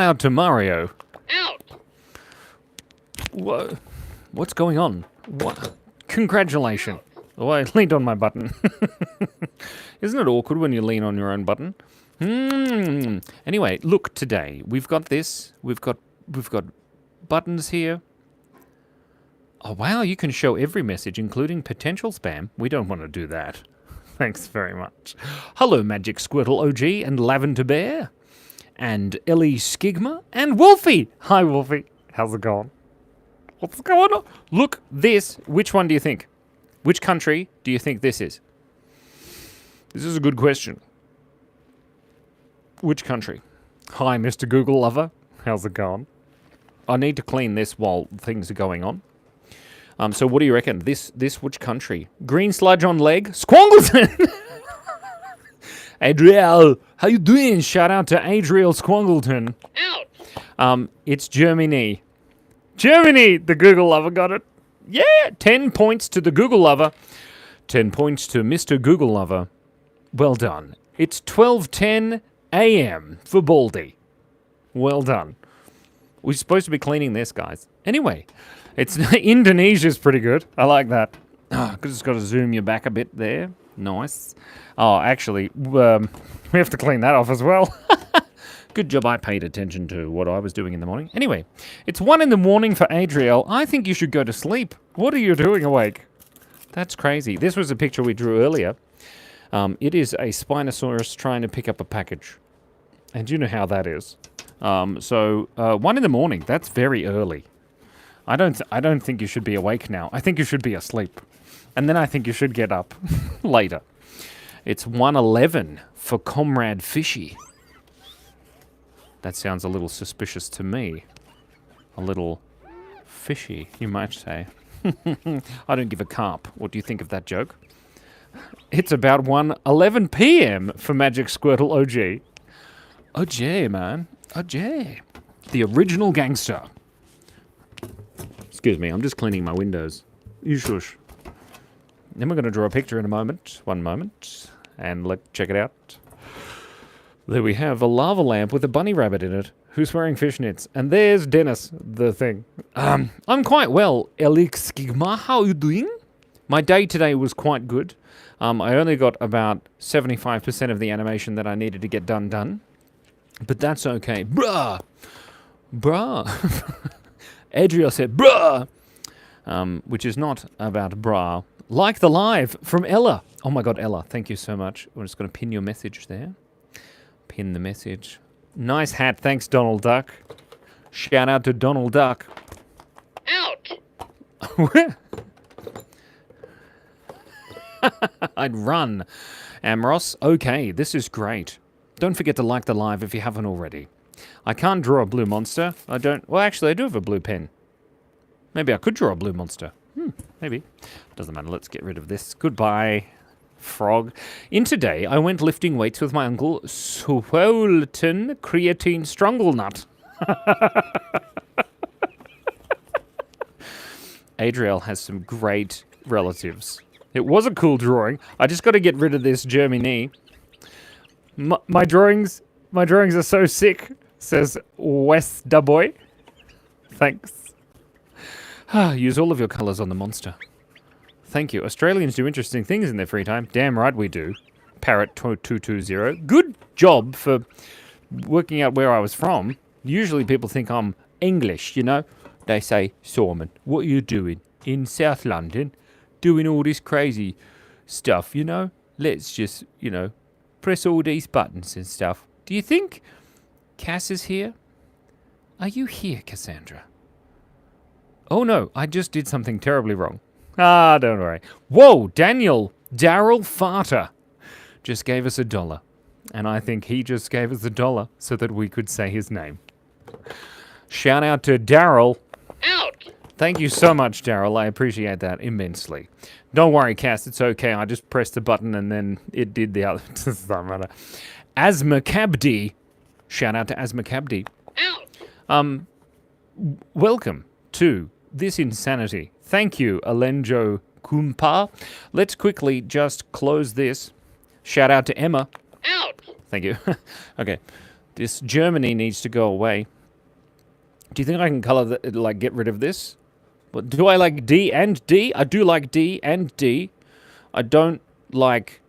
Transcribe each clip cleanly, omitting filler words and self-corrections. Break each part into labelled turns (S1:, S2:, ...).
S1: out to Mario.
S2: Out.
S1: Whoa. What's going on? What? Congratulations. Oh, I leaned on my button. Isn't it awkward when you lean on your own button? Anyway, look, today we've got this. We've got buttons here. Oh, wow, you can show every message, including potential spam. We don't want to do that. Thanks very much. Hello, Magic Squirtle OG and Lavender Bear. And Ellie Skigma and Wolfie. Hi, Wolfie. How's it going? What's going on? Look, this. Which one do you think? Which country do you think this is? This is a good question. Which country? Hi, Mr. Google Lover. How's it going? I need to clean this while things are going on. So what do you reckon? This which country? Green sludge on leg? Squangleton! Adriel, how you doing? Shout out to Adriel Squangleton.
S2: Out.
S1: It's Germany. Germany! The Google Lover got it. Yeah! 10 points to the Google Lover. 10 points to Mr. Google Lover. Well done. It's 12:10 a.m. for Baldy. Well done. We're supposed to be cleaning this, guys. Anyway, it's Indonesia's pretty good. I like that. Just got to zoom you back a bit there. Nice. Oh, actually, we have to clean that off as well. Good job I paid attention to what I was doing in the morning. Anyway, it's 1 in the morning for Adriel. I think you should go to sleep. What are you doing awake? That's crazy. This was a picture we drew earlier. It is a Spinosaurus trying to pick up a package. And you know how that is. 1 in the morning, that's very early. I don't think you should be awake now. I think you should be asleep. And then I think you should get up later. It's 1:11 for Comrade Fishy. That sounds a little suspicious to me. A little fishy, you might say. I don't give a carp. What do you think of that joke? It's about 1:11 p.m. for Magic Squirtle OG. OG, man. OG. The original gangster. Excuse me, I'm just cleaning my windows. You shush. Then we're going to draw a picture in a moment. 1 moment. And let's check it out. There we have a lava lamp with a bunny rabbit in it, who's wearing fishnets. And there's Dennis, the thing. I'm quite well. Elix Skigma, how are you doing? My day today was quite good. I only got about 75% of the animation that I needed to get done. But that's okay. Bruh! Adriel said, bruh! Which is not about bra. Like the live from Ella. Oh my god, Ella, thank you so much. We're just going to pin your message there. Pin the message. Nice hat, thanks Donald Duck. Shout out to Donald Duck.
S2: Out.
S1: I'd run. Amros, okay, this is great. Don't forget to like the live if you haven't already. I can't draw a blue monster. Well, actually, I do have a blue pen. Maybe I could draw a blue monster. Maybe. Doesn't matter. Let's get rid of this. Goodbye, frog. In today, I went lifting weights with my uncle, Swolton Creatine Stranglenut. Adriel has some great relatives. It was a cool drawing. I just got to get rid of this Germany. My drawings are so sick, says Wes Duboy. Thanks. Use all of your colours on the monster. Thank you. Australians do interesting things in their free time. Damn right we do. Parrot220. Good job for working out where I was from. Usually people think I'm English, you know. They say, Sorman, what are you doing in South London? Doing all this crazy stuff, you know? Let's just, you know, press all these buttons and stuff. Do you think Cass is here? Are you here, Cassandra? Oh no, I just did something terribly wrong. Don't worry. Whoa, Daryl Farter just gave us $1. And I think he just gave us $1 so that we could say his name. Shout out to Daryl.
S2: Out.
S1: Thank you so much, Daryl. I appreciate that immensely. Don't worry, Cass. It's okay. I just pressed the button and then it did the other. It doesn't matter. Asma Cabdi. Shout out to Asma Cabdi.
S2: Out.
S1: Welcome to this insanity. Thank you, Alenjo Kumpa. Let's quickly just close this. Shout out to Emma.
S2: Out.
S1: Thank you. Okay. This Germany needs to go away. Do you think I can color get rid of this? But do I like D and D? I do like D and D. I don't like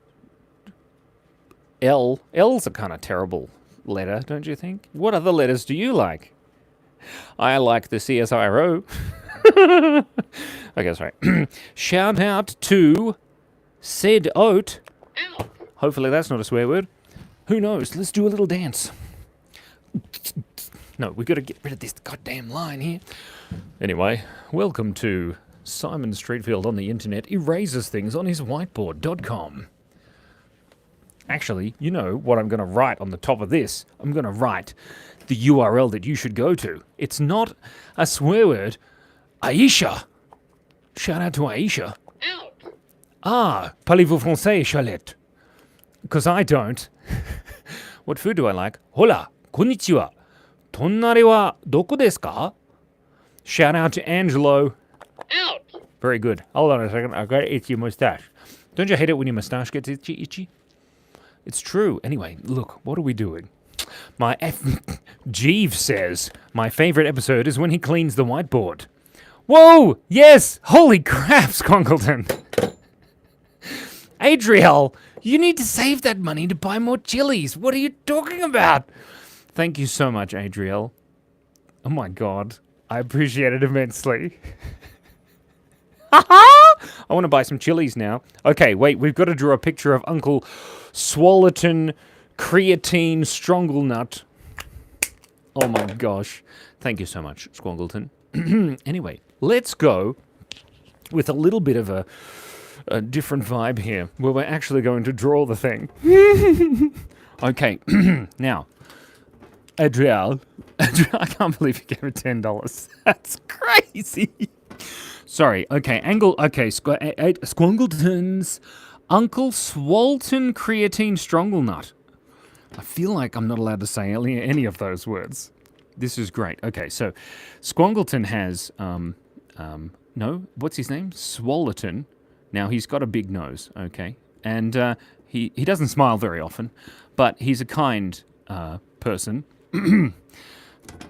S1: L. L's a kind of terrible letter, don't you think? What other letters do you like? I like the CSIRO. Okay, sorry. Shout out to said oat.
S2: Out.
S1: Hopefully that's not a swear word. Who knows? Let's do a little dance. No, we got to get rid of this goddamn line here. Anyway, welcome to Simon Streetfield on the internet erases things on his whiteboard.com. Actually, you know what I'm going to write on the top of this? I'm going to write the URL that you should go to. It's not a swear word. Aisha. Shout out to Aisha.
S2: Out.
S1: Ah, parlez-vous français, Charlotte? Because I don't. What food do I like? Hola, konnichiwa. Tonnare wa doko desu ka? Shout out to Angelo.
S2: Out.
S1: Very good. Hold on a second. I've got to itchy mustache. Don't you hate it when your mustache gets itchy? It's true. Anyway, look, what are we doing? Jeeves says, my favorite episode is when he cleans the whiteboard. Whoa! Yes! Holy crap, Squangleton! Adriel, you need to save that money to buy more chilies. What are you talking about? Thank you so much, Adriel. Oh my god. I appreciate it immensely. I want to buy some chilies now. Okay, wait, we've got to draw a picture of Uncle Swallerton Creatine Stronglenut. Oh my gosh. Thank you so much, Squangleton. Anyway, let's go with a little bit of a different vibe here, where we're actually going to draw the thing. Okay, now, Adriel, I can't believe you gave it $10. That's crazy. Sorry, okay, Squangleton's Uncle Swalton Creatine Stronglenut. I feel like I'm not allowed to say any of those words. This is great. Okay, so Squangleton has, no, what's his name? Swallerton. Now, he's got a big nose, okay? And he doesn't smile very often, but he's a kind person. Wait,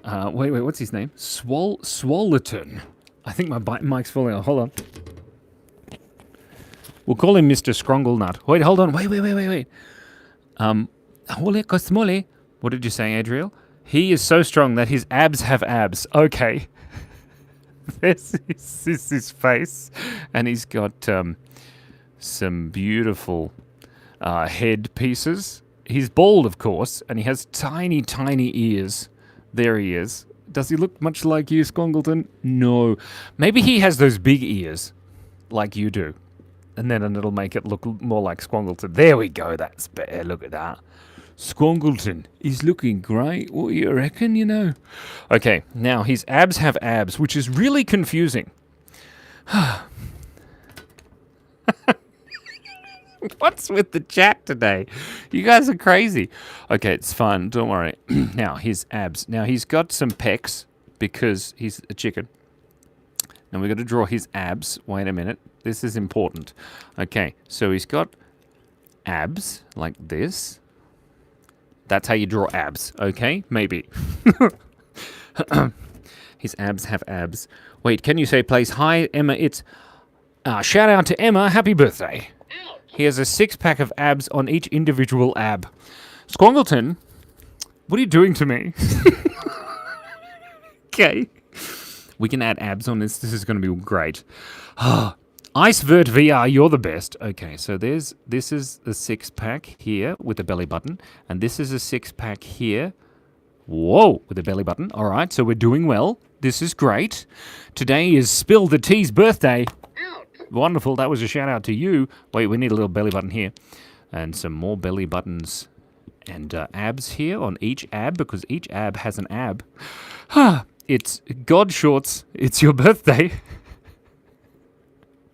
S1: what's his name? Swallerton. I think my mic's falling off. Hold on. We'll call him Mr. Scronglenut. Wait, hold on. Wait. What did you say, Adriel? He is so strong that his abs have abs. Okay. This is his face. And he's got some beautiful head pieces. He's bald, of course, and he has tiny, tiny ears. There he is. Does he look much like you, Squangleton? No. Maybe he has those big ears, like you do. And then it'll make it look more like Squangleton. There we go. That's better. Look at that. Squangleton is looking great. What do you reckon, you know? Okay, now his abs have abs, which is really confusing. What's with the chat today? You guys are crazy. Okay, it's fun. Don't worry. Now, his abs. Now, he's got some pecs because he's a chicken. Now, we've got to draw his abs. Wait a minute. This is important. Okay, so he's got abs like this. That's how you draw abs, okay? Maybe. His abs have abs. Wait, can you say, please, hi, Emma, it's... shout out to Emma, happy birthday.
S2: Out.
S1: He has a 6-pack of abs on each individual ab. Squangleton, what are you doing to me? Okay. We can add abs on this. This is going to be great. Icevert VR, you're the best. Okay, so this is a 6-pack here with a belly button, and this is a 6-pack here. Whoa, with a belly button. All right, so we're doing well. This is great. Today is Spill the Tea's birthday.
S2: Out.
S1: Wonderful. That was a shout out to you. Wait, we need a little belly button here, and some more belly buttons and abs here on each ab because each ab has an ab. It's God Shorts. It's your birthday.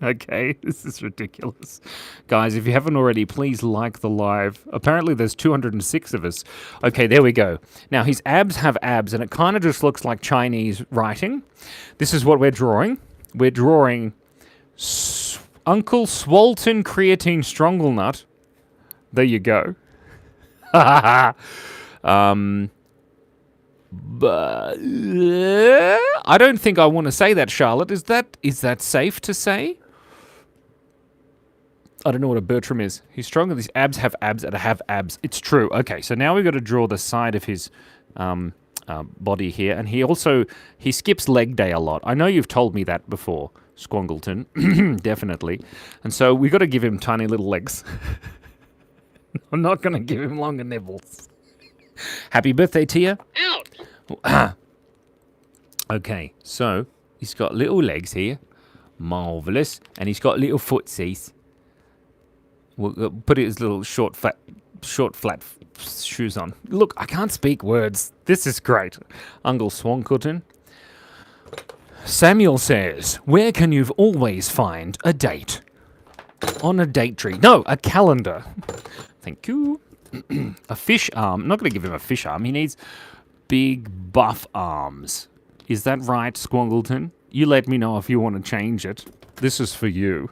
S1: Okay, this is ridiculous. Guys, if you haven't already, please like the live. Apparently there's 206 of us. Okay, there we go. Now, his abs have abs, and it kind of just looks like Chinese writing. This is what we're drawing. We're drawing Uncle Swalton Creatine Stronglenut. There you go. But I don't think I want to say that, Charlotte. Is that safe to say? I don't know what a Bertram is. He's stronger. These abs have abs that have abs. It's true. Okay, so now we've got to draw the side of his body here. And he skips leg day a lot. I know you've told me that before, Squangleton. Definitely. And so we've got to give him tiny little legs. I'm not going to give him longer nibbles. Happy birthday, Tia.
S2: Out.
S1: Okay, so he's got little legs here. Marvellous. And he's got little footsies. We'll put his little short, flat shoes on. Look, I can't speak words. This is great. Uncle Squangleton. Samuel says, where can you always find a date? On a date tree. No, a calendar. Thank you. A fish arm. I'm not going to give him a fish arm. He needs big, buff arms. Is that right, Squangleton? You let me know if you want to change it. This is for you.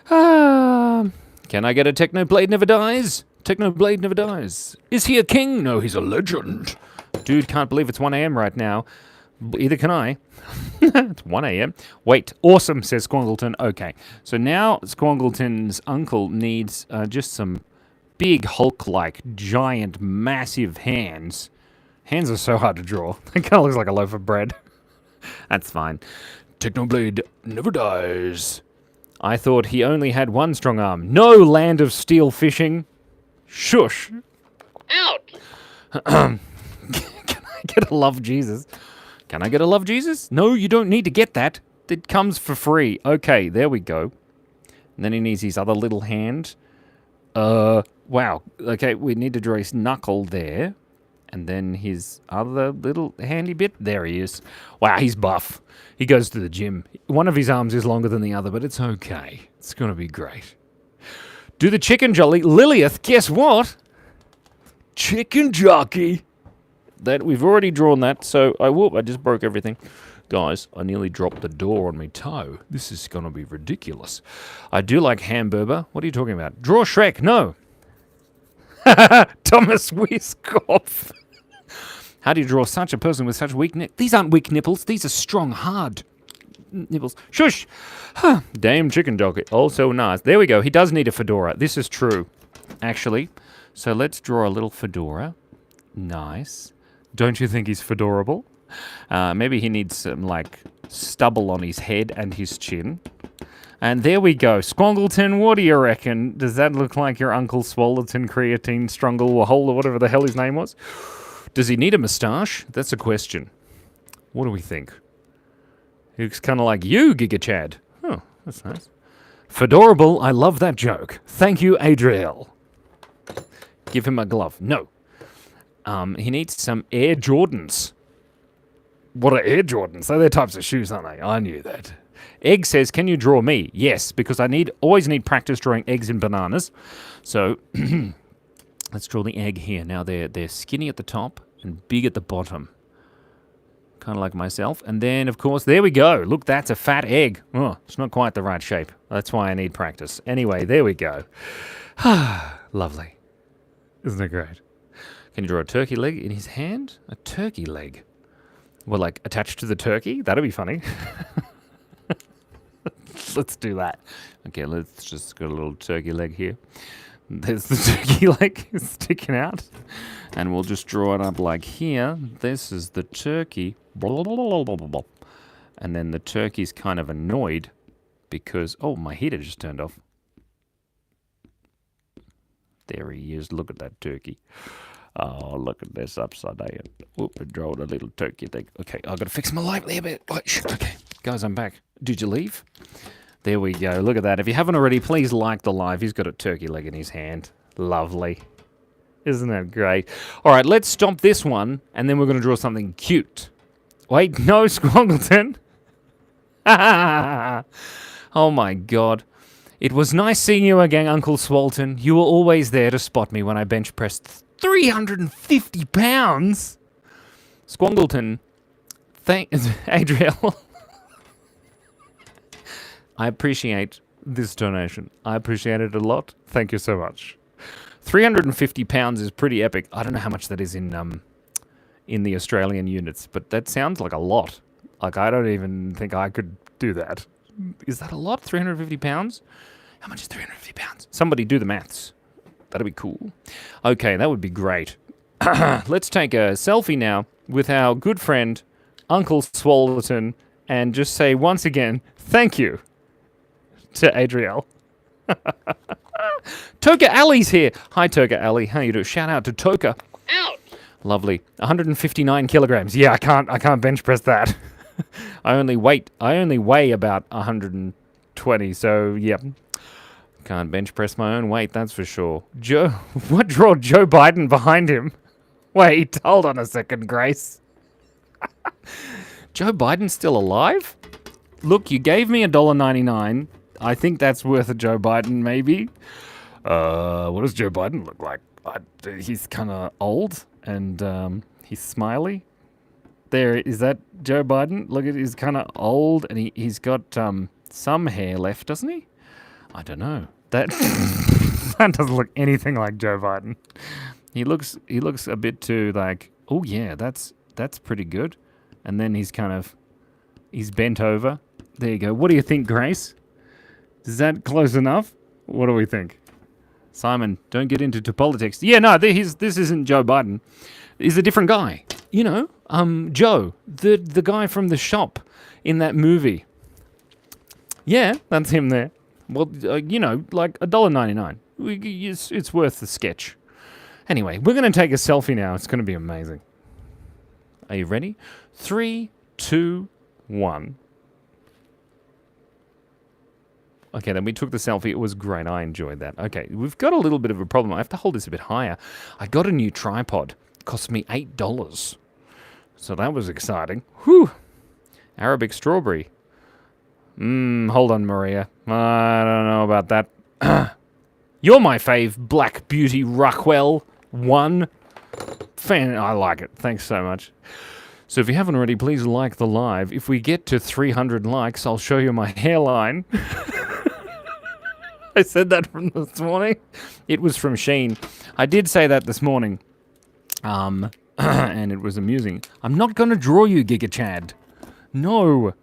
S1: Can I get a Technoblade never dies? Technoblade never dies. Is he a king? No, he's a legend. Dude, can't believe it's 1 a.m. right now. Either can I. It's 1 a.m. Wait, awesome, says Squangleton. Okay, so now Squangleton's uncle needs just some big Hulk-like, giant, massive hands. Hands are so hard to draw. That kind of looks like a loaf of bread. That's fine. Technoblade never dies. I thought he only had one strong arm. No, land of steel fishing. Shush.
S2: Out.
S1: Can I get a love Jesus? Can I get a love Jesus? No, you don't need to get that. It comes for free. Okay, there we go. And then he needs his other little hand. Wow. Okay, we need to draw his knuckle there. And then his other little handy bit. There he is. Wow, he's buff. He goes to the gym. One of his arms is longer than the other, but it's okay. It's going to be great. Do the chicken jolly. Lilith, guess what? Chicken jockey. That we've already drawn that, so I just broke everything. Guys, I nearly dropped the door on my toe. This is going to be ridiculous. I do like hamburger. What are you talking about? Draw Shrek. No. Thomas Wiskoff. How do you draw such a person with such weak nipples? These aren't weak nipples. These are strong, hard nipples. Shush. Damn chicken jockey. Also nice. There we go. He does need a fedora. This is true, actually. So let's draw a little fedora. Nice. Don't you think he's fedorable? Maybe he needs some, like, stubble on his head and his chin. And there we go. Squangleton, what do you reckon? Does that look like your Uncle Swollerton, Creatine, Strungle, or Hole, or whatever the hell his name was? Does he need a moustache? That's a question. What do we think? He looks kind of like you, Giga Chad. Oh, that's nice. Fedorable, I love that joke. Thank you, Adriel. Give him a glove. No. He needs some Air Jordans. What are Air Jordans? They're types of shoes, aren't they? I knew that. Egg says, can you draw me? Yes, because I always need practice drawing eggs and bananas. So let's draw the egg here. Now they're skinny at the top and big at the bottom. Kind of like myself. And then, of course, there we go. Look, that's a fat egg. Oh, it's not quite the right shape. That's why I need practice. Anyway, there we go. Lovely. Isn't it great? Can you draw a turkey leg in his hand? A turkey leg? Well, like, attached to the turkey? That'd be funny. Let's do that. Okay, let's just get a little turkey leg here. There's the turkey leg sticking out. And we'll just draw it up like here. This is the turkey. And then the turkey's kind of annoyed because... Oh, my heater just turned off. There he is. Look at that turkey. Oh, look at this upside down. Whoop, I drew a little turkey leg. Okay, I've got to fix my light there a bit. Okay, guys, I'm back. Did you leave? There we go. Look at that. If you haven't already, please like the live. He's got a turkey leg in his hand. Lovely. Isn't that great? All right, let's stop this one, and then we're going to draw something cute. Wait, no, Squangleton. Oh, my God. It was nice seeing you again, Uncle Swolton. You were always there to spot me when I bench pressed 350 pounds. Squangleton, Adriel. I appreciate this donation. I appreciate it a lot. Thank you so much. £350 is pretty epic. I don't know how much that is in the Australian units, but that sounds like a lot. Like, I don't even think I could do that. Is that a lot? £350? How much is £350? Somebody do the maths. That'd be cool. Okay, that would be great. Let's take a selfie now with our good friend, Uncle Squangleton, and just say once again, thank you to Adriel. Toka Ali's here. Hi, Toka Ali. How you doing? Shout out to Toka.
S2: Out.
S1: Lovely. 159 kilograms. Yeah, I can't bench press that. I only weigh about 120, so yeah. Can't bench press my own weight, that's for sure. What draw Joe Biden behind him? Wait, hold on a second, Grace. Joe Biden's still alive? Look, you gave me $1.99. I think that's worth a Joe Biden, maybe. What does Joe Biden look like? He's kind of old and he's smiley. There, is that Joe Biden? Look, he's kind of old and he's got some hair left, doesn't he? I don't know. That that doesn't look anything like Joe Biden. He looks a bit too like, oh yeah, that's pretty good. And then he's bent over. There you go. What do you think, Grace? Is that close enough? What do we think? Simon, don't get into politics. Yeah, no, this isn't Joe Biden. He's a different guy. You know, Joe, the guy from the shop in that movie. Yeah, that's him there. Well, you know, like $1.99. It's worth the sketch. Anyway, we're going to take a selfie now. It's going to be amazing. Are you ready? 3, 2, 1. Okay, then we took the selfie. It was great. I enjoyed that. Okay, we've got a little bit of a problem. I have to hold this a bit higher. I got a new tripod. It cost me $8. So that was exciting. Whew. Arabic strawberry. Hold on, Maria. I don't know about that. You're my fave, Black Beauty Rockwell 1. I like it. Thanks so much. So if you haven't already, please like the live. If we get to 300 likes, I'll show you my hairline. I said that from this morning. It was from Sheen. I did say that this morning. And it was amusing. I'm not going to draw you, Giga Chad. No.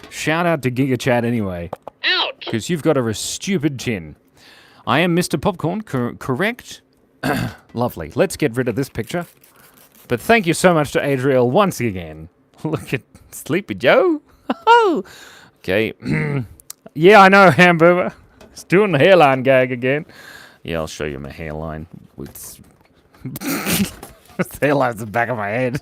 S1: Shout out to Giga Chad anyway.
S2: Out.
S1: Because you've got a stupid chin. I am Mr. Popcorn, correct? Lovely. Let's get rid of this picture. But thank you so much to Adriel once again. Look at Sleepy Joe. Okay. Yeah, I know, Hamburger. It's doing the hairline gag again. Yeah, I'll show you my hairline. This hairline's the back of my head.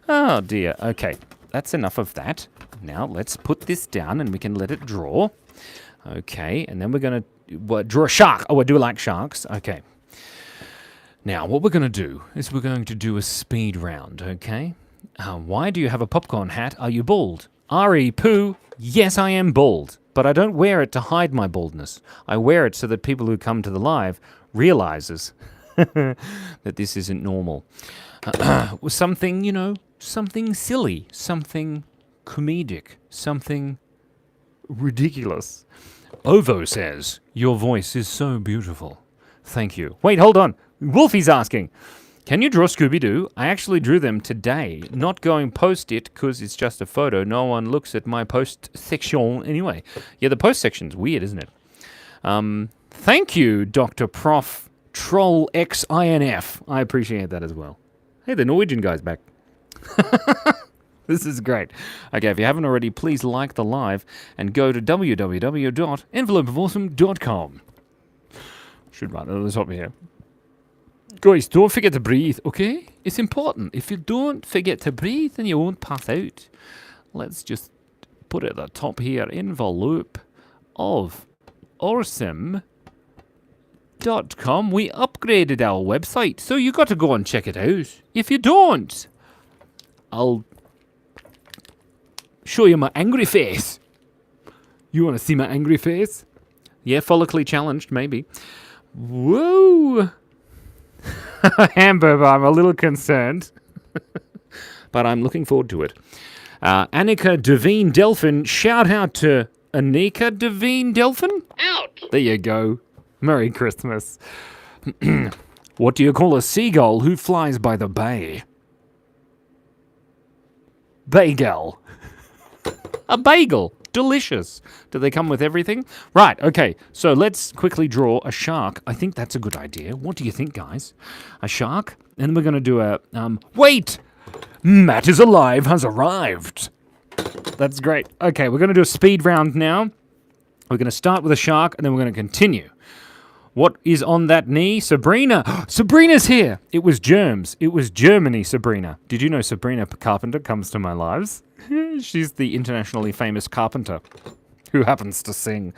S1: Oh, dear. Okay. That's enough of that. Now, let's put this down and we can let it draw. Okay, and then we're going to draw a shark. Oh, I do like sharks. Okay. Now, what we're going to do is we're going to do a speed round, okay? Why do you have a popcorn hat? Are you bald? R.E. Pooh, yes, I am bald. But I don't wear it to hide my baldness. I wear it so that people who come to the live realizes that this isn't normal. Something, you know, something silly, something comedic, something ridiculous. Ovo says, your voice is so beautiful. Thank you. Wait, hold on. Wolfie's asking, can you draw Scooby-Doo? I actually drew them today. Not going post it because it's just a photo. No one looks at my post section anyway. Yeah, the post section's weird, isn't it? Thank you, Dr. Prof. Troll XINF. I appreciate that as well. Hey, the Norwegian guy's back. This is great. Okay, if you haven't already, please like the live and go to www.envelopeofawesome.com. Should write it at the top here. Guys, don't forget to breathe, okay? It's important. If you don't forget to breathe, then you won't pass out. Let's just put it at the top here. Envelope of awesome.com. We upgraded our website, so you got to go and check it out. If you don't, I'll show you my angry face. You want to see my angry face? Yeah, follically challenged, maybe. Whoa! Hamburger, I'm a little concerned. But I'm looking forward to it. Annika Devine Delphin, shout out to Anika Devine Delphin.
S2: Out.
S1: There you go. Merry Christmas. What do you call a seagull who flies by the bay? Bagel. A bagel. Delicious. Do they come with everything? Right, okay. So let's quickly draw a shark. I think that's a good idea. What do you think, guys? A shark? And we're going to do a... Wait! Matt is alive has arrived. That's great. Okay, we're going to do a speed round now. We're going to start with a shark, and then we're going to continue. What is on that knee? Sabrina! Sabrina's here! It was germs. It was Germany, Sabrina. Did you know Sabrina Carpenter comes to my lives? She's the internationally famous carpenter who happens to sing.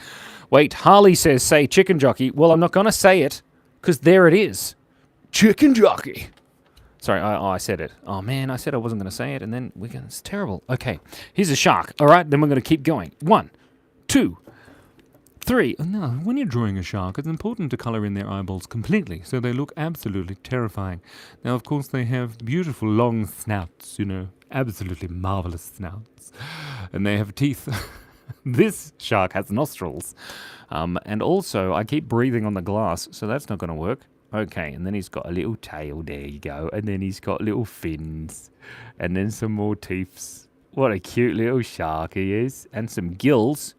S1: Wait, Harley says, say chicken jockey. Well, I'm not going to say it, because there it is. Chicken jockey. Sorry, I said it. Oh, man, I said I wasn't going to say it, and then it's terrible. Okay, here's a shark. All right, then we're going to keep going. 1, 2, 3. No, when you're drawing a shark, it's important to color in their eyeballs completely, so they look absolutely terrifying. Now, of course, they have beautiful long snouts, absolutely marvelous snouts. And they have teeth. This shark has nostrils. And also, I keep breathing on the glass, so that's not going to work. Okay, and then he's got a little tail, there you go. And then he's got little fins. And then some more teeth. What a cute little shark he is. And some gills,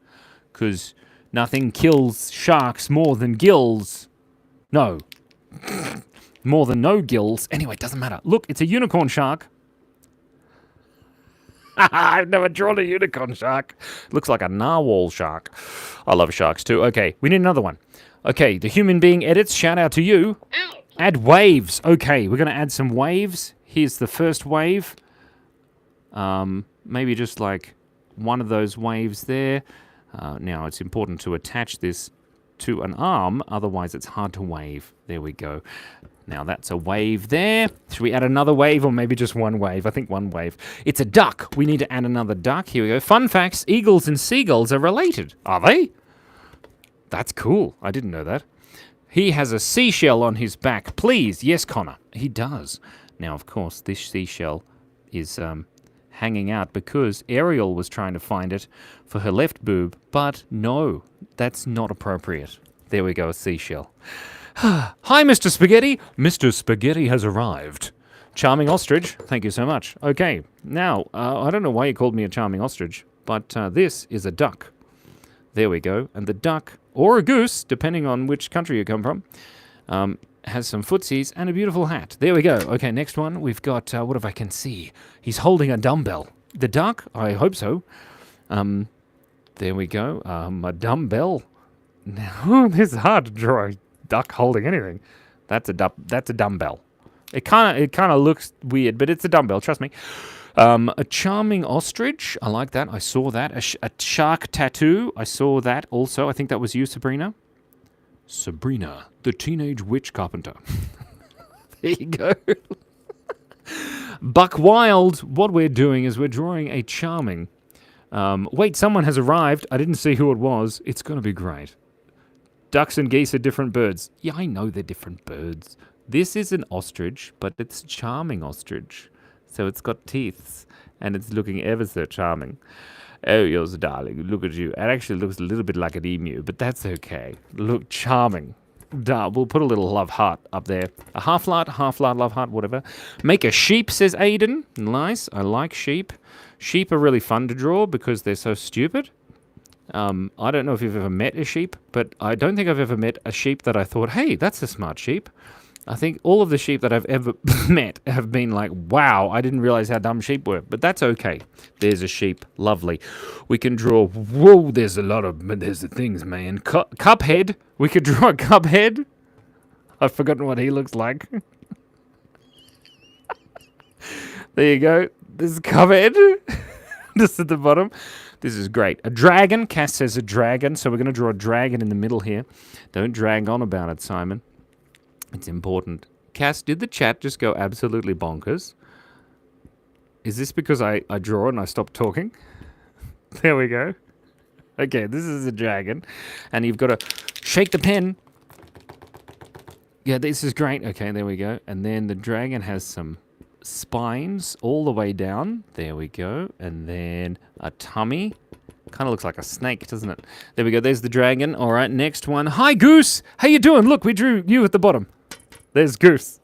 S1: because nothing kills sharks more than gills. No. More than no gills. Anyway, it doesn't matter. Look, it's a unicorn shark. I've never drawn a unicorn shark. Looks like a narwhal shark. I love sharks too. Okay, we need another one. Okay, the human being edits. Shout out to you.
S2: Out.
S1: Add waves. Okay, we're going to add some waves. Here's the first wave. Maybe just like one of those waves there. Now, it's important to attach this to an arm, otherwise it's hard to wave. There we go. Now, that's a wave there. Should we add another wave, or maybe just one wave? I think one wave. It's a duck. We need to add another duck. Here we go. Fun facts, eagles and seagulls are related. Are they? That's cool. I didn't know that. He has a seashell on his back. Please. Yes, Connor. He does. Now, of course, this seashell is hanging out because Ariel was trying to find it for her left boob, but no, that's not appropriate. There we go, a seashell. Hi, Mr. Spaghetti. Mr. Spaghetti has arrived. Charming ostrich. Thank you so much. Okay, now, I don't know why you called me a charming ostrich, but this is a duck. There we go. And the duck, or a goose, depending on which country you come from, has some footsies and a beautiful hat. There we go. Okay, next one. We've got, what if I can see? He's holding a dumbbell. The duck? I hope so. There we go. A dumbbell. Now, this is hard to draw a duck holding anything. That's a dumbbell. It kind of looks weird, but it's a dumbbell, trust me. A charming ostrich. I like that. I saw that. A shark tattoo. I saw that also. I think that was you, Sabrina. Sabrina, the teenage witch carpenter. There you go. Buck Wild. What we're doing is we're drawing a charming. Wait, someone has arrived. I didn't see who it was. It's going to be great. Ducks and geese are different birds. Yeah, I know they're different birds. This is an ostrich, but it's a charming ostrich. So it's got teeth, and it's looking ever so charming. Oh, yours, darling, look at you. It actually looks a little bit like an emu, but that's okay. Look charming. Duh, we'll put a little love heart up there. A half light, love heart, whatever. Make a sheep, says Aiden. Nice, I like sheep. Sheep are really fun to draw because they're so stupid. I don't know if you've ever met a sheep, but I don't think I've ever met a sheep that I thought, hey, that's a smart sheep. I think all of the sheep that I've ever met have been like, wow, I didn't realize how dumb sheep were. But that's okay. There's a sheep. Lovely. We can draw, whoa, there's the things, man. Cuphead. We could draw a Cuphead. I've forgotten what he looks like. There you go. This is Cuphead. Just at the bottom. This is great. A dragon. Cass says a dragon. So we're going to draw a dragon in the middle here. Don't drag on about it, Simon. It's important. Cass, did the chat just go absolutely bonkers? Is this because I draw and I stop talking? There we go. Okay, this is a dragon. And you've got to shake the pen. Yeah, this is great. Okay, there we go. And then the dragon has some spines all the way down. There we go. And then a tummy. Kind of looks like a snake, doesn't it? There we go. There's the dragon. All right, next one. Hi, Goose. How you doing? Look, we drew you at the bottom. There's Goose.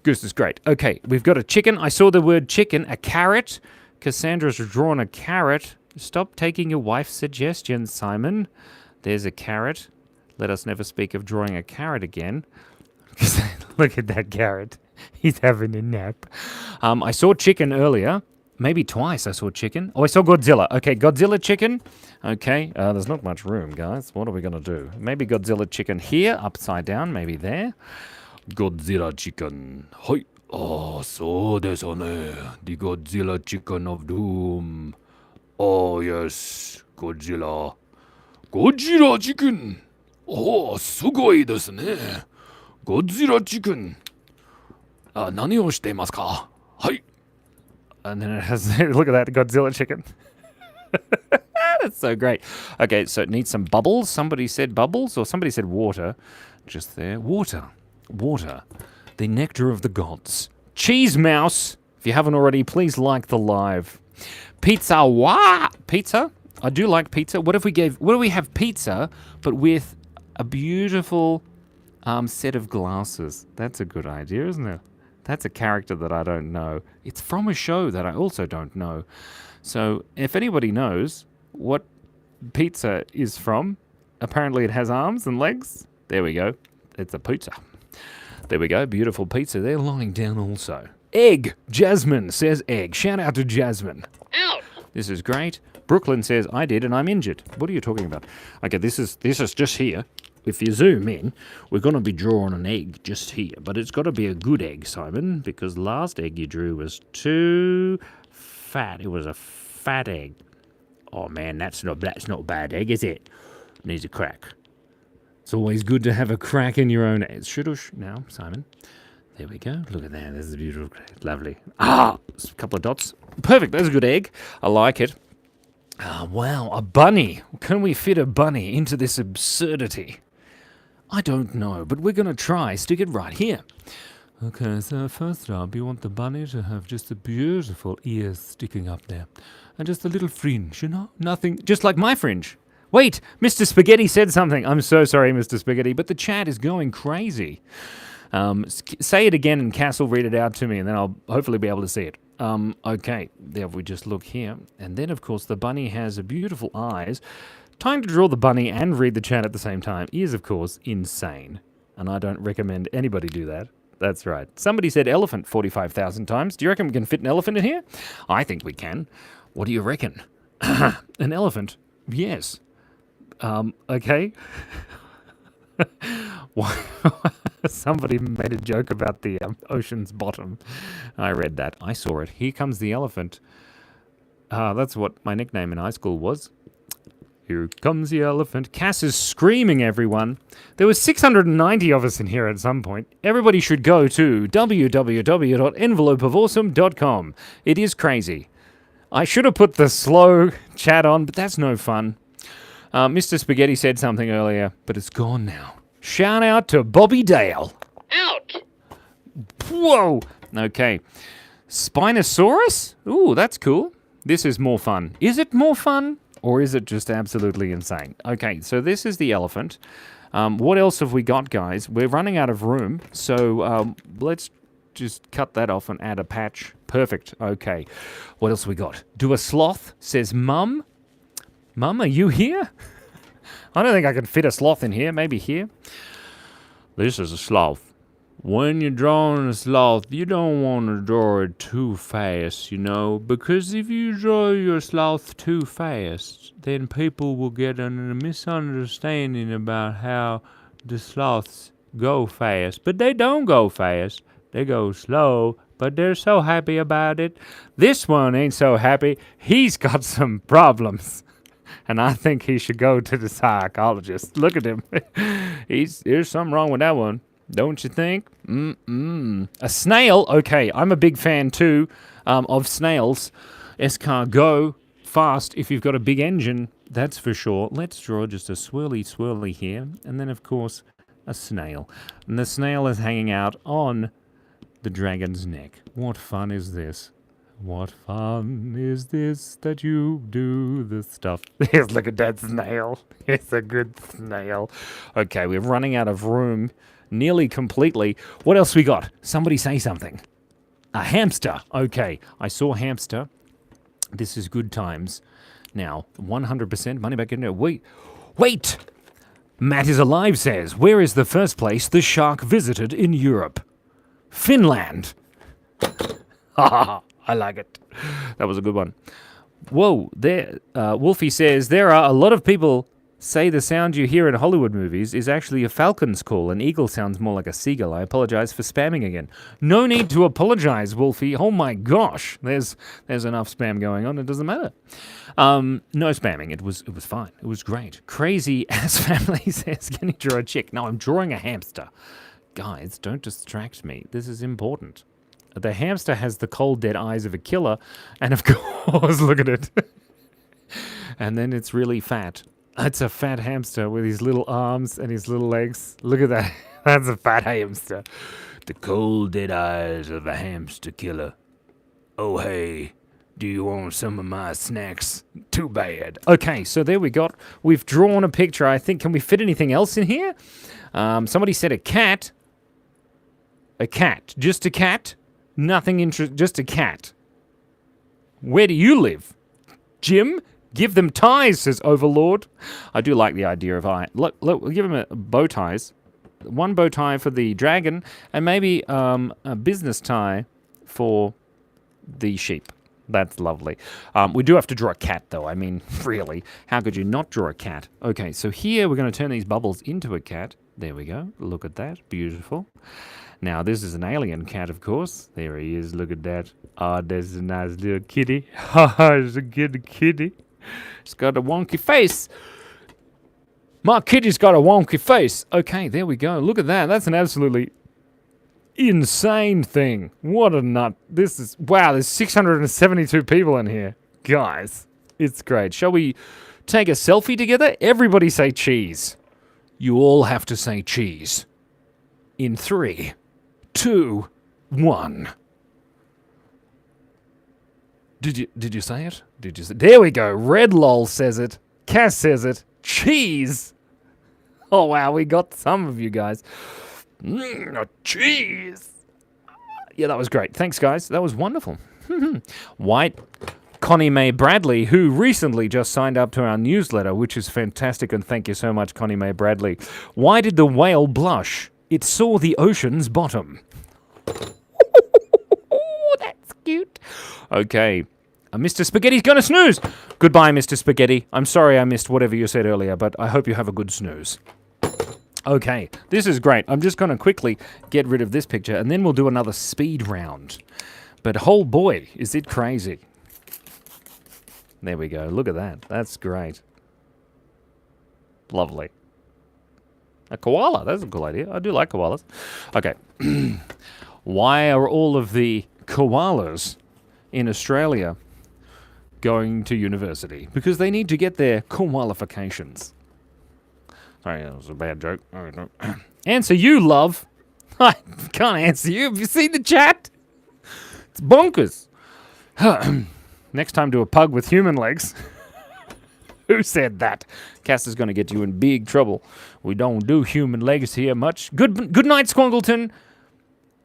S1: Goose is great. Okay, we've got a chicken. I saw the word chicken. A carrot. Cassandra's drawn a carrot. Stop taking your wife's suggestions, Simon. There's a carrot. Let us never speak of drawing a carrot again. Look at that carrot. He's having a nap. I saw chicken earlier. Maybe twice I saw chicken. Oh, I saw Godzilla. Okay, Godzilla chicken. Okay, there's not much room, guys. What are we going to do? Maybe Godzilla chicken here, upside down, maybe there. Godzilla chicken. Hoi. Oh, so desu ne. The Godzilla chicken of doom. Oh, yes. Godzilla. Godzilla chicken. Oh, sugoi desu ne. Godzilla chicken. Nani o shite imasu ka? Hai. And then it has, look at that, Godzilla chicken. That's so great. Okay, so it needs some bubbles. Somebody said bubbles, or somebody said water. Just there. Water. Water. The nectar of the gods. Cheese mouse. If you haven't already, please like the live. Pizza. What? Pizza? I do like pizza. What if we have pizza, but with a beautiful set of glasses? That's a good idea, isn't it? That's a character that I don't know. It's from a show that I also don't know. So if anybody knows what pizza is from, apparently it has arms and legs. There we go. It's a pizza. There we go. Beautiful pizza there, lying down also. Egg. Jasmine says egg. Shout out to Jasmine.
S2: Out.
S1: This is great. Brooklyn says, I did and I'm injured. What are you talking about? Okay, this is just here. If you zoom in, we're going to be drawing an egg just here. But it's got to be a good egg, Simon, because last egg you drew was too fat. It was a fat egg. Oh, man, that's not a bad egg, is it? Needs a crack. It's always good to have a crack in your own egg. Shudush now, Simon. There we go. Look at that. This is beautiful. Lovely. Ah, a couple of dots. Perfect. That's a good egg. I like it. Wow, a bunny. Can we fit a bunny into this absurdity? I don't know, but we're going to try. Stick it right here. Okay, so first up, you want the bunny to have just the beautiful ears sticking up there. And just a little fringe, you know? Nothing, just like my fringe. Wait, Mr. Spaghetti said something. I'm so sorry, Mr. Spaghetti, but the chat is going crazy. Say it again and Cass will read it out to me, and then I'll hopefully be able to see it. Okay, there we just look here. And then, of course, the bunny has a beautiful eyes. Time to draw the bunny and read the chat at the same time is, of course, insane. And I don't recommend anybody do that. That's right. Somebody said elephant 45,000 times. Do you reckon we can fit an elephant in here? I think we can. What do you reckon? An elephant? Yes. Okay. Somebody made a joke about the ocean's bottom. I read that. I saw it. Here comes the elephant. That's what my nickname in high school was. Here comes the elephant. Cass is screaming, everyone. There were 690 of us in here at some point. Everybody should go to www.envelopeofawesome.com. It is crazy. I should have put the slow chat on, but that's no fun. Mr. Spaghetti said something earlier, but it's gone now. Shout out to Bobby Dale.
S2: Out.
S1: Whoa. Okay. Spinosaurus? Ooh, that's cool. This is more fun. Is it more fun? Or is it just absolutely insane? Okay, so this is the elephant. What else have we got, guys? We're running out of room, so let's just cut that off and add a patch. Perfect. Okay. What else we got? Do a sloth, says Mum. Mum, are you here? I don't think I can fit a sloth in here. Maybe here. This is a sloth. When you're drawing a sloth, you don't want to draw it too fast, you know, because if you draw your sloth too fast, then people will get a misunderstanding about how the sloths go fast. But they don't go fast. They go slow, but they're so happy about it. This one ain't so happy. He's got some problems. And I think he should go to the psychologist. Look at him. There's something wrong with that one. Don't you think? A snail? Okay, I'm a big fan too of snails. Escargot, fast if you've got a big engine, that's for sure. Let's draw just a swirly here. And then, of course, a snail. And the snail is hanging out on the dragon's neck. What fun is this? What fun is this that you do the stuff? Here's look at that snail. It's a good snail. Okay, we're running out of room nearly completely. What else we got? Somebody say something. A hamster. Okay, I saw hamster. This is good times. Now, 100% money back in there. Wait! Matt is alive says, where is the first place the shark visited in Europe? Finland. I like it. That was a good one. Whoa, there. Wolfie says, there are a lot of people say the sound you hear in Hollywood movies is actually a falcon's call. An eagle sounds more like a seagull. I apologize for spamming again. No need to apologize, Wolfie. Oh my gosh. There's enough spam going on. It doesn't matter. No spamming. It was fine. It was great. Crazy ass family says, can you draw a chick? No, I'm drawing a hamster. Guys, don't distract me. This is important. The hamster has the cold, dead eyes of a killer, and of course, look at it. And then it's really fat. It's a fat hamster with his little arms and his little legs. Look at that. That's a fat hamster. The cold, dead eyes of a hamster killer. Oh, hey, do you want some of my snacks? Too bad. Okay, so there we got. We've drawn a picture, I think. Can we fit anything else in here? Somebody said a cat. A cat. Just a cat? Nothing interesting, just a cat. Where do you live? Jim? Give them ties, says Overlord. I do like the idea of look, we'll give them bow ties. One bow tie for the dragon, and maybe a business tie for the sheep. That's lovely. We do have to draw a cat, though. I mean, really, how could you not draw a cat? Okay, so here we're going to turn these bubbles into a cat. There we go. Look at that. Beautiful. Now, this is an alien cat, of course. There he is. Look at that. Oh, there's a nice little kitty. Oh, it's a good kitty. It's got a wonky face. My kitty's got a wonky face. Okay, there we go. Look at that. That's an absolutely insane thing. What a nut. This is... Wow, there's 672 people in here. Guys, it's great. Shall we take a selfie together? Everybody say cheese. You all have to say cheese. In 3, 2, 1. Did you say it? Did you say? There we go. Red Lol says it. Cass says it. Cheese. Oh wow, we got some of you guys. Cheese. Yeah, that was great. Thanks, guys. That was wonderful. White Connie Mae Bradley, who recently just signed up to our newsletter, which is fantastic, and thank you so much, Connie Mae Bradley. Why did the whale blush? It saw the ocean's bottom. That's cute. Okay. Mr. Spaghetti's gonna snooze. Goodbye, Mr. Spaghetti. I'm sorry I missed whatever you said earlier, but I hope you have a good snooze. Okay, this is great. I'm just gonna quickly get rid of this picture, and then we'll do another speed round. But oh boy, is it crazy. There we go. Look at that. That's great. Lovely. A koala. That's a cool idea. I do like koalas. Okay. Why are all of the koalas in Australia going to university? Because they need to get their qualifications. Sorry, that was a bad joke. Answer you, love. I can't answer you. Have you seen the chat? It's bonkers. Next time, do a pug with human legs. Who said that? Cass is going to get you in big trouble. We don't do human legs here much. Good night, Squangleton.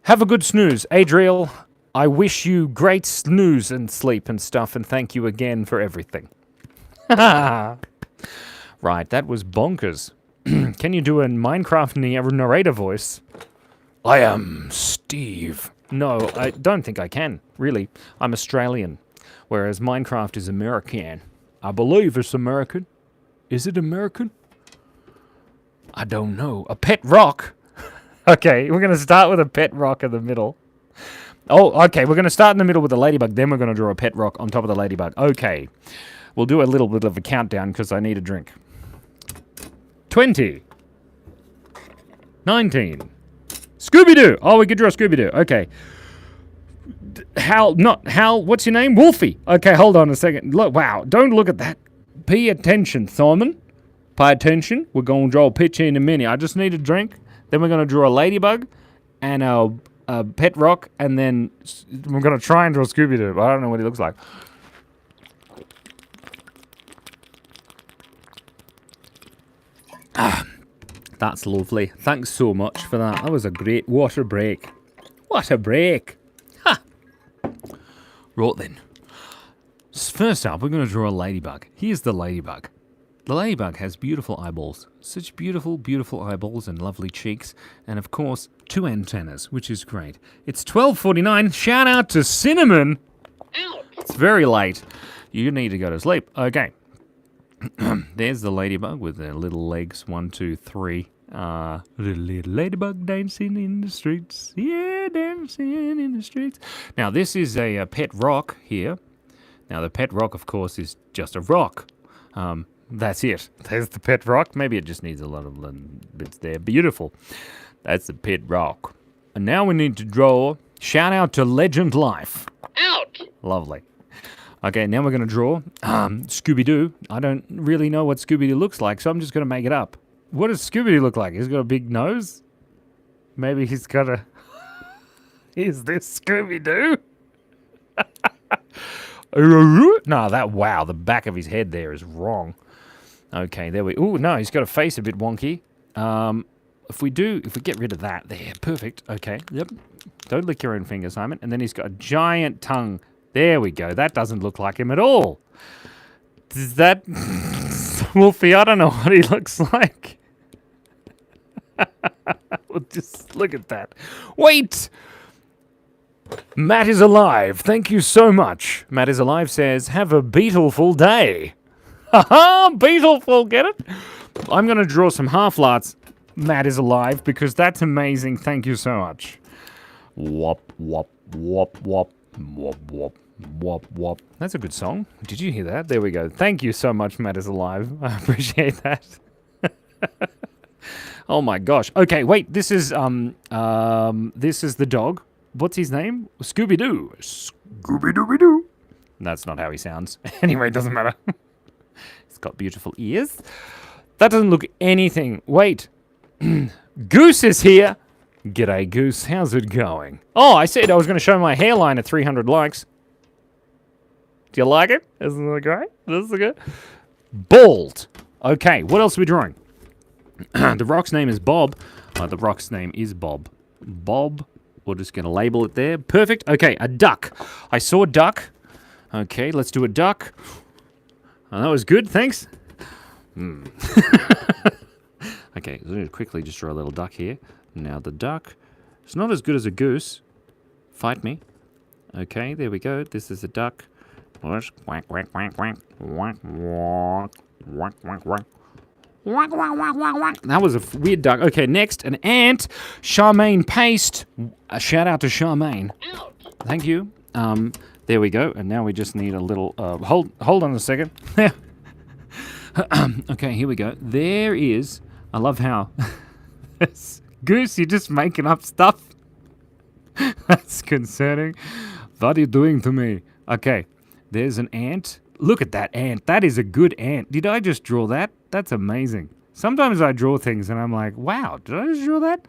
S1: Have a good snooze. Adriel, I wish you great snooze and sleep and stuff, and thank you again for everything. Right, that was bonkers. Can you do a Minecraft narrator voice? I am Steve. No, I don't think I can, really. I'm Australian, whereas Minecraft is American. I believe it's American. Is it American? I don't know. A pet rock? Okay, we're going to start with a pet rock in the middle. Oh, okay, we're going to start in the middle with the ladybug, then we're going to draw a pet rock on top of the ladybug. Okay, we'll do a little bit of a countdown because I need a drink. 20. 19. Scooby-Doo! Oh, we could draw Scooby-Doo. Okay. Hal, what's your name? Wolfie. Okay, hold on a second. Look, wow, don't look at that. Pay attention, Simon. Pay attention. We're going to draw a picture in a minute. I just need a drink. Then we're going to draw a ladybug and a Pet Rock, and then I'm going to try and draw Scooby-Doo. I don't know what he looks like. That's lovely. Thanks so much for that. That was a great water break. What a break. Ha! Right then. First up, we're going to draw a ladybug. Here's the ladybug. The ladybug has beautiful eyeballs. Such beautiful, beautiful eyeballs and lovely cheeks. And of course, 2 antennas, which is great. It's 12:49. Shout out to Cinnamon.
S2: Out.
S1: It's very late. You need to go to sleep. Okay. There's the ladybug with their little legs. 1, 2, 3. Little ladybug dancing in the streets. Yeah, dancing in the streets. Now, this is a pet rock here. Now, the pet rock, of course, is just a rock. That's it. There's the pet rock. Maybe it just needs a lot of bits there. Beautiful. That's the pet rock. And now we need to draw. Shout out to Legend Life.
S2: Out.
S1: Lovely. Okay, now we're going to draw Scooby-Doo. I don't really know what Scooby-Doo looks like, so I'm just going to make it up. What does Scooby-Doo look like? He's got a big nose? Maybe he's got a... Is this Scooby-Doo? No, wow, the back of his head there is wrong. Okay, there we... Oh, no, he's got a face a bit wonky. If we get rid of that, there, perfect. Okay, yep. Don't lick your own finger, Simon. And then he's got a giant tongue. There we go. That doesn't look like him at all. Does that... Wolfie, I don't know what he looks like. Well, just look at that. Wait! Matt is alive. Thank you so much. Matt is alive says, have a beetleful day. Haha, beetleful, get it? I'm going to draw some half-lots. Matt is alive because that's amazing. Thank you so much. Wop, wop, wop, wop, wop, wop. Wop, wop. That's a good song. Did you hear that? There we go. Thank you so much, Matt is alive. I appreciate that. Oh my gosh. Okay, wait. This is the dog. What's his name? Scooby-Doo. Scooby-Dooby-Doo. That's not how he sounds. Anyway, it doesn't matter. He's got beautiful ears. That doesn't look anything. Wait. Goose is here. G'day, Goose. How's it going? Oh, I said I was going to show my hairline at 300 likes. Do you like it? Isn't it great? This is good. Bald. Okay, what else are we drawing? The rock's name is Bob. The rock's name is Bob. Bob. We're just going to label it there. Perfect. Okay, a duck. I saw duck. Okay, let's do a duck. Oh, that was good. Thanks. Okay, so I'm going to quickly just draw a little duck here. Now the duck. It's not as good as a goose. Fight me. Okay, there we go. This is a duck. Quack, quack, quack, quack. Quack, quack, quack, quack, quack. That was a weird duck. Okay, next, an ant. Charmaine Paste. A shout out to Charmaine.
S2: Out.
S1: Thank you. There we go. And now we just need a little... hold on a second. Okay, here we go. There is... I love how... Goose, you're just making up stuff. That's concerning. What are you doing to me? Okay, there's an ant. Look at that ant. That is a good ant. Did I just draw that? That's amazing. Sometimes I draw things and I'm like, wow, did I just draw that?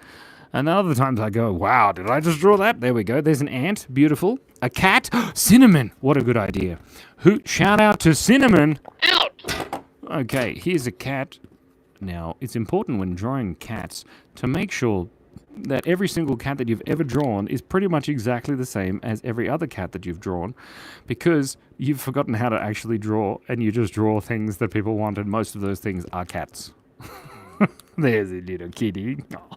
S1: And other times I go, wow, did I just draw that? There we go. There's an ant. Beautiful. A cat. Cinnamon. What a good idea. Shout out to Cinnamon.
S2: Out.
S1: Okay, here's a cat. Now, it's important when drawing cats to make sure that every single cat that you've ever drawn is pretty much exactly the same as every other cat that you've drawn, because you've forgotten how to actually draw and you just draw things that people want, and most of those things are cats. There's a little kitty. Oh,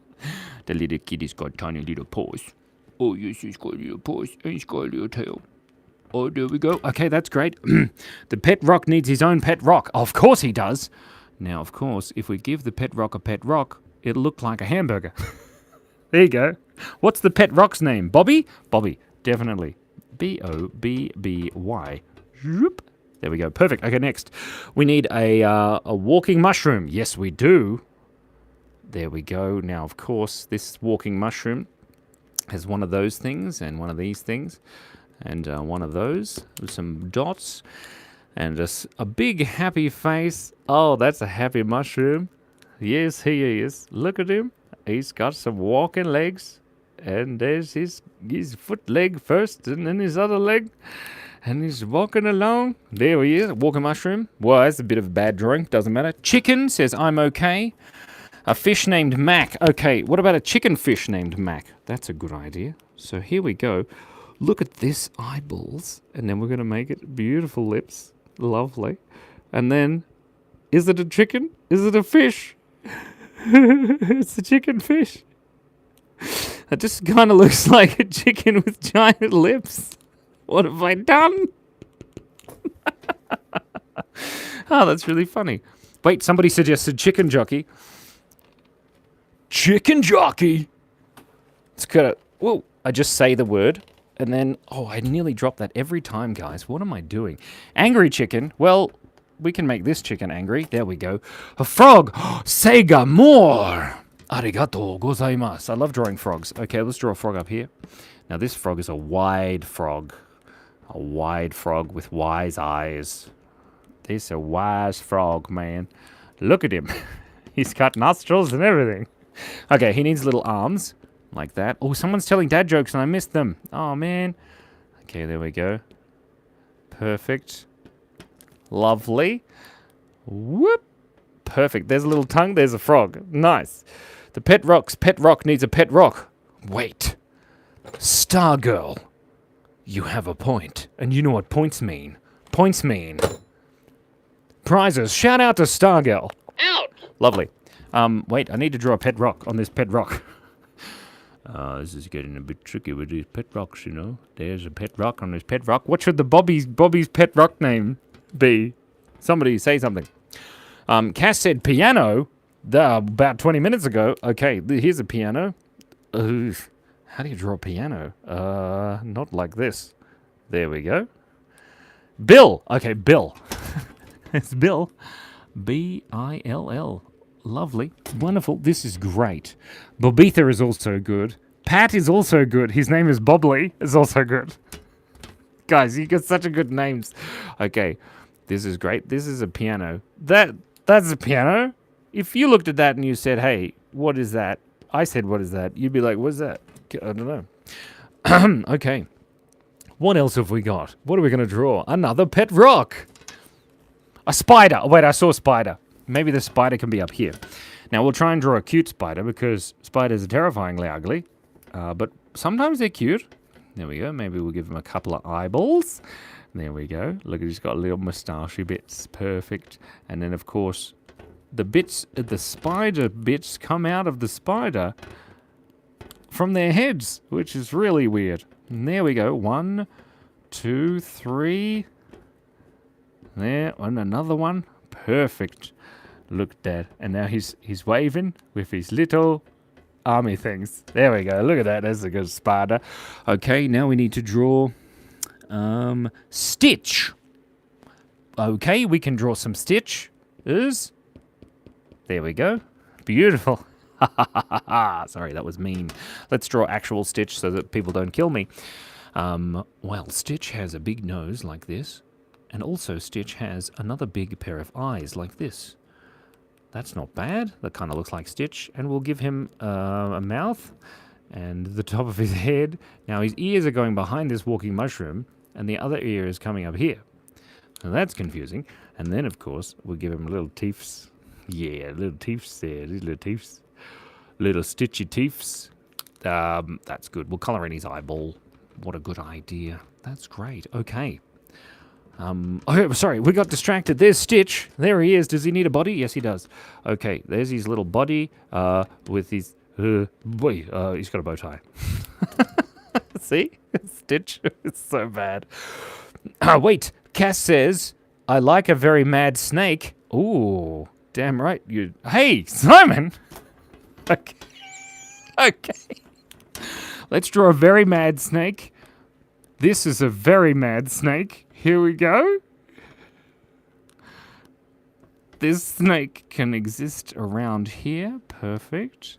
S1: the little kitty's got tiny little paws. Oh yes, he's got little paws and he's got a little tail. Oh, there we go. Okay, that's great. The pet rock needs his own pet rock. Of course he does. Now, of course, if we give the pet rock a pet rock, it'll look like a hamburger. There you go. What's the pet rock's name? Bobby? Bobby, definitely. B-O-B-B-Y. Zoop. There we go. Perfect. Okay, next. We need a walking mushroom. Yes, we do. There we go. Now, of course, this walking mushroom has one of those things and one of these things and one of those with some dots and just a big happy face. Oh, that's a happy mushroom. Yes, he is. Look at him. He's got some walking legs. And there's his foot leg first, and then his other leg. And he's walking along. There he is, walking mushroom. Well, that's a bit of a bad drawing. Doesn't matter. Chicken says, I'm okay. A fish named Mac. Okay, what about a chicken fish named Mac? That's a good idea. So here we go. Look at this eyeballs. And then we're going to make it beautiful lips. Lovely. And then, is it a chicken? Is it a fish? It's a chicken fish. It just kind of looks like a chicken with giant lips. What have I done? Oh, that's really funny. Wait, somebody suggested chicken jockey. Chicken jockey. It's gotta. Whoa! I just say the word, and then I nearly drop that every time, guys. What am I doing? Angry chicken. Well, we can make this chicken angry. There we go. A frog. Sega more. Arigato gozaimasu. I love drawing frogs. Okay, let's draw a frog up here. Now this frog is a wide frog. A wide frog with wise eyes. This is a wise frog, man. Look at him. He's got nostrils and everything. Okay, he needs little arms. Like that. Oh, someone's telling dad jokes and I missed them. Oh, man. Okay, there we go. Perfect. Lovely. Whoop. Perfect. There's a little tongue. There's a frog. Nice. The pet rock needs a pet rock. Wait. Stargirl. You have a point. And you know what points mean. Points mean prizes. Shout out to Stargirl.
S2: Out!
S1: Lovely. Wait, I need to draw a pet rock on this pet rock. This is getting a bit tricky with these pet rocks, you know. There's a pet rock on this pet rock. What should the Bobby's pet rock name be? Somebody say something. Cass said piano about 20 minutes ago. Okay, here's a piano. How do you draw a piano? Not like this. There we go. Bill. Okay, Bill. It's Bill. B-I-L-L. Lovely. Wonderful. This is great. Bobitha is also good. Pat is also good. His name is Bobley. Is also good. Guys, you got such a good names. Okay. This is great. This is a piano. That's a piano. If you looked at that and you said, hey, what is that? I said, what is that? You'd be like, what's that? I don't know. Okay. What else have we got? What are we going to draw? Another pet rock. A spider. Oh, wait, I saw a spider. Maybe the spider can be up here. Now, we'll try and draw a cute spider because spiders are terrifyingly ugly. But sometimes they're cute. There we go. Maybe we'll give him a couple of eyeballs. There we go. Look, he's got little moustachey bits. Perfect. And then, of course, the spider bits come out of the spider from their heads, which is really weird. And there we go. 1, 2, 3. There, and another one. Perfect. Look at that. And now he's waving with his little army things. There we go. Look at that. That's a good spider. Okay, now we need to draw Stitch. Okay, we can draw some Stitch. There we go. Beautiful. Sorry, that was mean. Let's draw actual Stitch so that people don't kill me. Well, Stitch has a big nose like this. And also Stitch has another big pair of eyes like this. That's not bad. That kind of looks like Stitch. And we'll give him a mouth and the top of his head. Now his ears are going behind this walking mushroom and the other ear is coming up here. Now that's confusing. And then, of course, we'll give him little teeths. Yeah, little teeths there. Little teeths. Little stitchy teeths. That's good. We'll colour in his eyeball. What a good idea. That's great. Okay. Oh, sorry, we got distracted. There's Stitch. There he is. Does he need a body? Yes, he does. Okay, there's his little body with his... he's got a bow tie. See? Stitch. It's so bad. Wait, Cass says, I like a very mad snake. Ooh, damn right. Hey, Simon! Okay. Okay. Let's draw a very mad snake. This is a very mad snake. Here we go. This snake can exist around here. Perfect.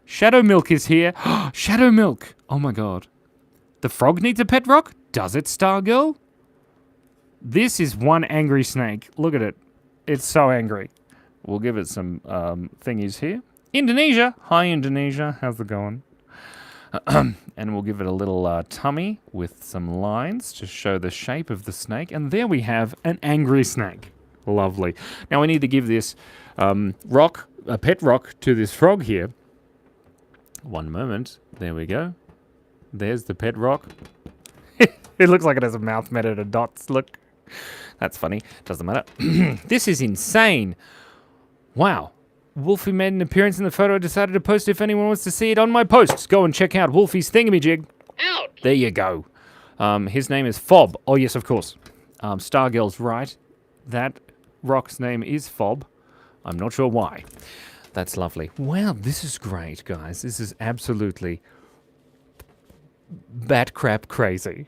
S1: Shadow Milk is here. Shadow Milk. Oh my god. The frog needs a pet rock? Does it, Stargirl? This is one angry snake. Look at it. It's so angry. We'll give it some thingies here. Indonesia. Hi, Indonesia. How's it going? And we'll give it a little tummy with some lines to show the shape of the snake. And there we have an angry snake. Lovely. Now we need to give this a pet rock to this frog here. One moment. There we go. There's the pet rock. It looks like it has a mouth made out of dots. Look. That's funny. Doesn't matter. This is insane. Wow. Wolfie made an appearance in the photo. I decided to post if anyone wants to see it on my posts. Go and check out Wolfie's thingamajig.
S2: Out.
S1: There you go. His name is Fob. Oh, yes, of course. Stargirl's right. That rock's name is Fob. I'm not sure why. That's lovely. Wow, this is great, guys. This is absolutely bat crap crazy.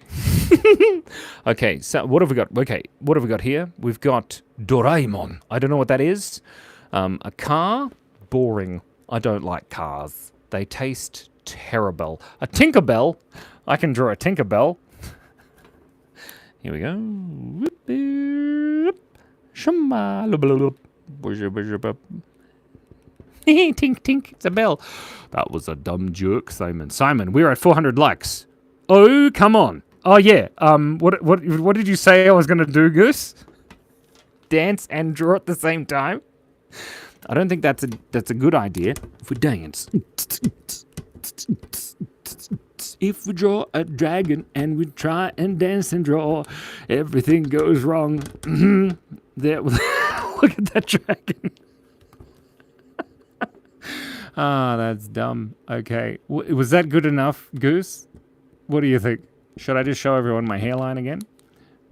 S1: Okay, so what have we got? Okay, what have we got here? We've got Doraemon. I don't know what that is. A car. Boring. I don't like cars. They taste terrible. A Tinkerbell. I can draw a Tinkerbell. Here we go. Tink, tink, it's a bell. That was a dumb joke, Simon. Simon, we're at 400 likes. Oh, come on. Oh, yeah. What did you say I was going to do, Goose? Dance and draw at the same time? I don't think that's a good idea. If we dance. If we draw a dragon and we try and dance and draw, everything goes wrong. There, look at that dragon. Ah, that's dumb. Okay. Was that good enough, Goose? What do you think? Should I just show everyone my hairline again?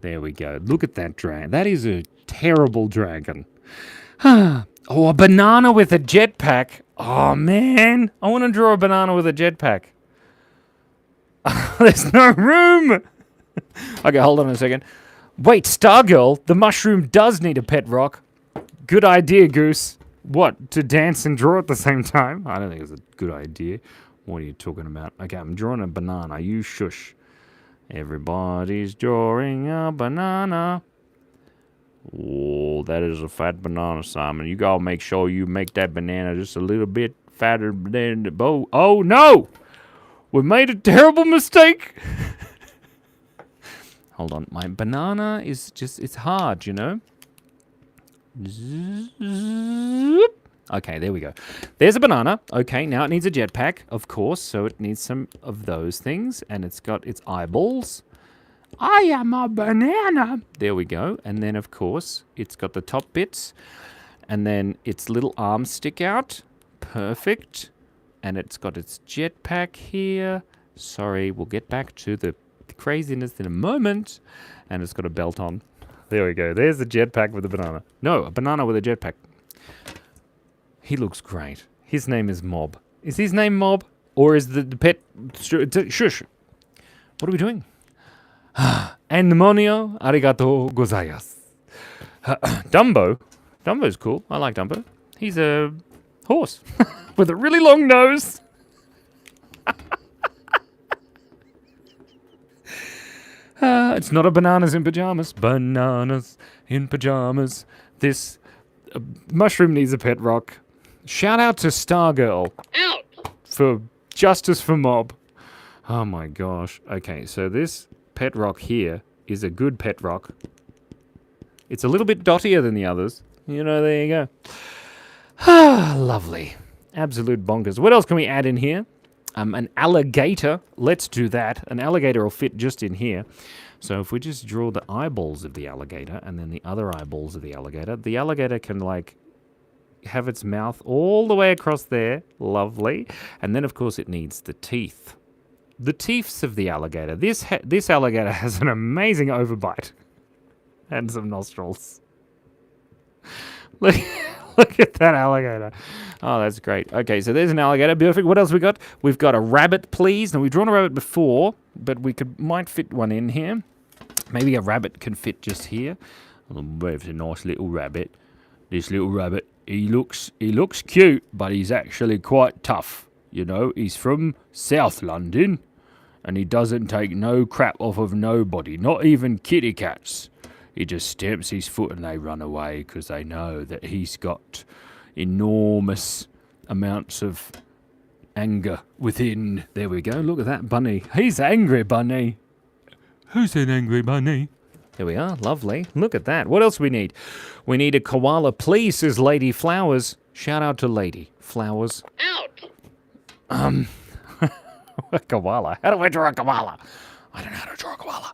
S1: There we go. Look at that dragon. That is a terrible dragon. Oh, a banana with a jetpack. Oh, man. I want to draw a banana with a jetpack. There's no room. Okay, hold on a second. Wait, Stargirl, the mushroom does need a pet rock. Good idea, Goose. What, to dance and draw at the same time? I don't think it's a good idea. What are you talking about? Okay, I'm drawing a banana. You shush. Everybody's drawing a banana. Oh, that is a fat banana, Simon. You gotta make sure you make that banana just a little bit fatter than the bow. Oh, no! We made a terrible mistake! Hold on. My banana is just, it's hard, you know? Okay, there we go. There's a banana. Okay, now it needs a jetpack, of course. So it needs some of those things. And it's got its eyeballs. I am a banana. There we go. And then, of course, it's got the top bits. And then its little arms stick out. Perfect. And it's got its jetpack here. Sorry, we'll get back to the craziness in a moment. And it's got a belt on. There we go. There's the jetpack with a banana. No, a banana with a jetpack. He looks great. His name is Mob. Is his name Mob? Or is the pet... Shush. What are we doing? Andemonio arigato gozaimasu. Dumbo. Dumbo's cool. I like Dumbo. He's a horse with a really long nose. It's not a bananas in pajamas. Bananas in pajamas. This mushroom needs a pet rock. Shout out to Stargirl.
S2: Out.
S1: For justice for Mob. Oh my gosh. Okay, so this pet rock here is a good pet rock. It's a little bit dottier than the others. You know, there you go. Ah, lovely. Absolute bonkers. What else can we add in here? An alligator. Let's do that. An alligator will fit just in here. So if we just draw the eyeballs of the alligator and then the other eyeballs of the alligator can, like, have its mouth all the way across there. Lovely. And then, of course, it needs the teeth. The teeths of the alligator. This alligator has an amazing overbite. And some nostrils. Look at that alligator. Oh, that's great. Okay, so there's an alligator. Perfect. What else we got? We've got a rabbit, please. Now, we've drawn a rabbit before, but we might fit one in here. Maybe a rabbit can fit just here. It's a nice little rabbit. This little rabbit, he looks cute, but he's actually quite tough. You know, he's from South London, and he doesn't take no crap off of nobody, not even kitty cats. He just stamps his foot and they run away because they know that he's got enormous amounts of Anger within. There we go. Look at that bunny. He's angry bunny. Who's an angry bunny? There we are. Lovely. Look at that. What else we need? We need a koala, please, says Lady Flowers. Shout out to Lady Flowers.
S2: Out.
S1: A koala. How do I draw a koala? I don't know how to draw a koala.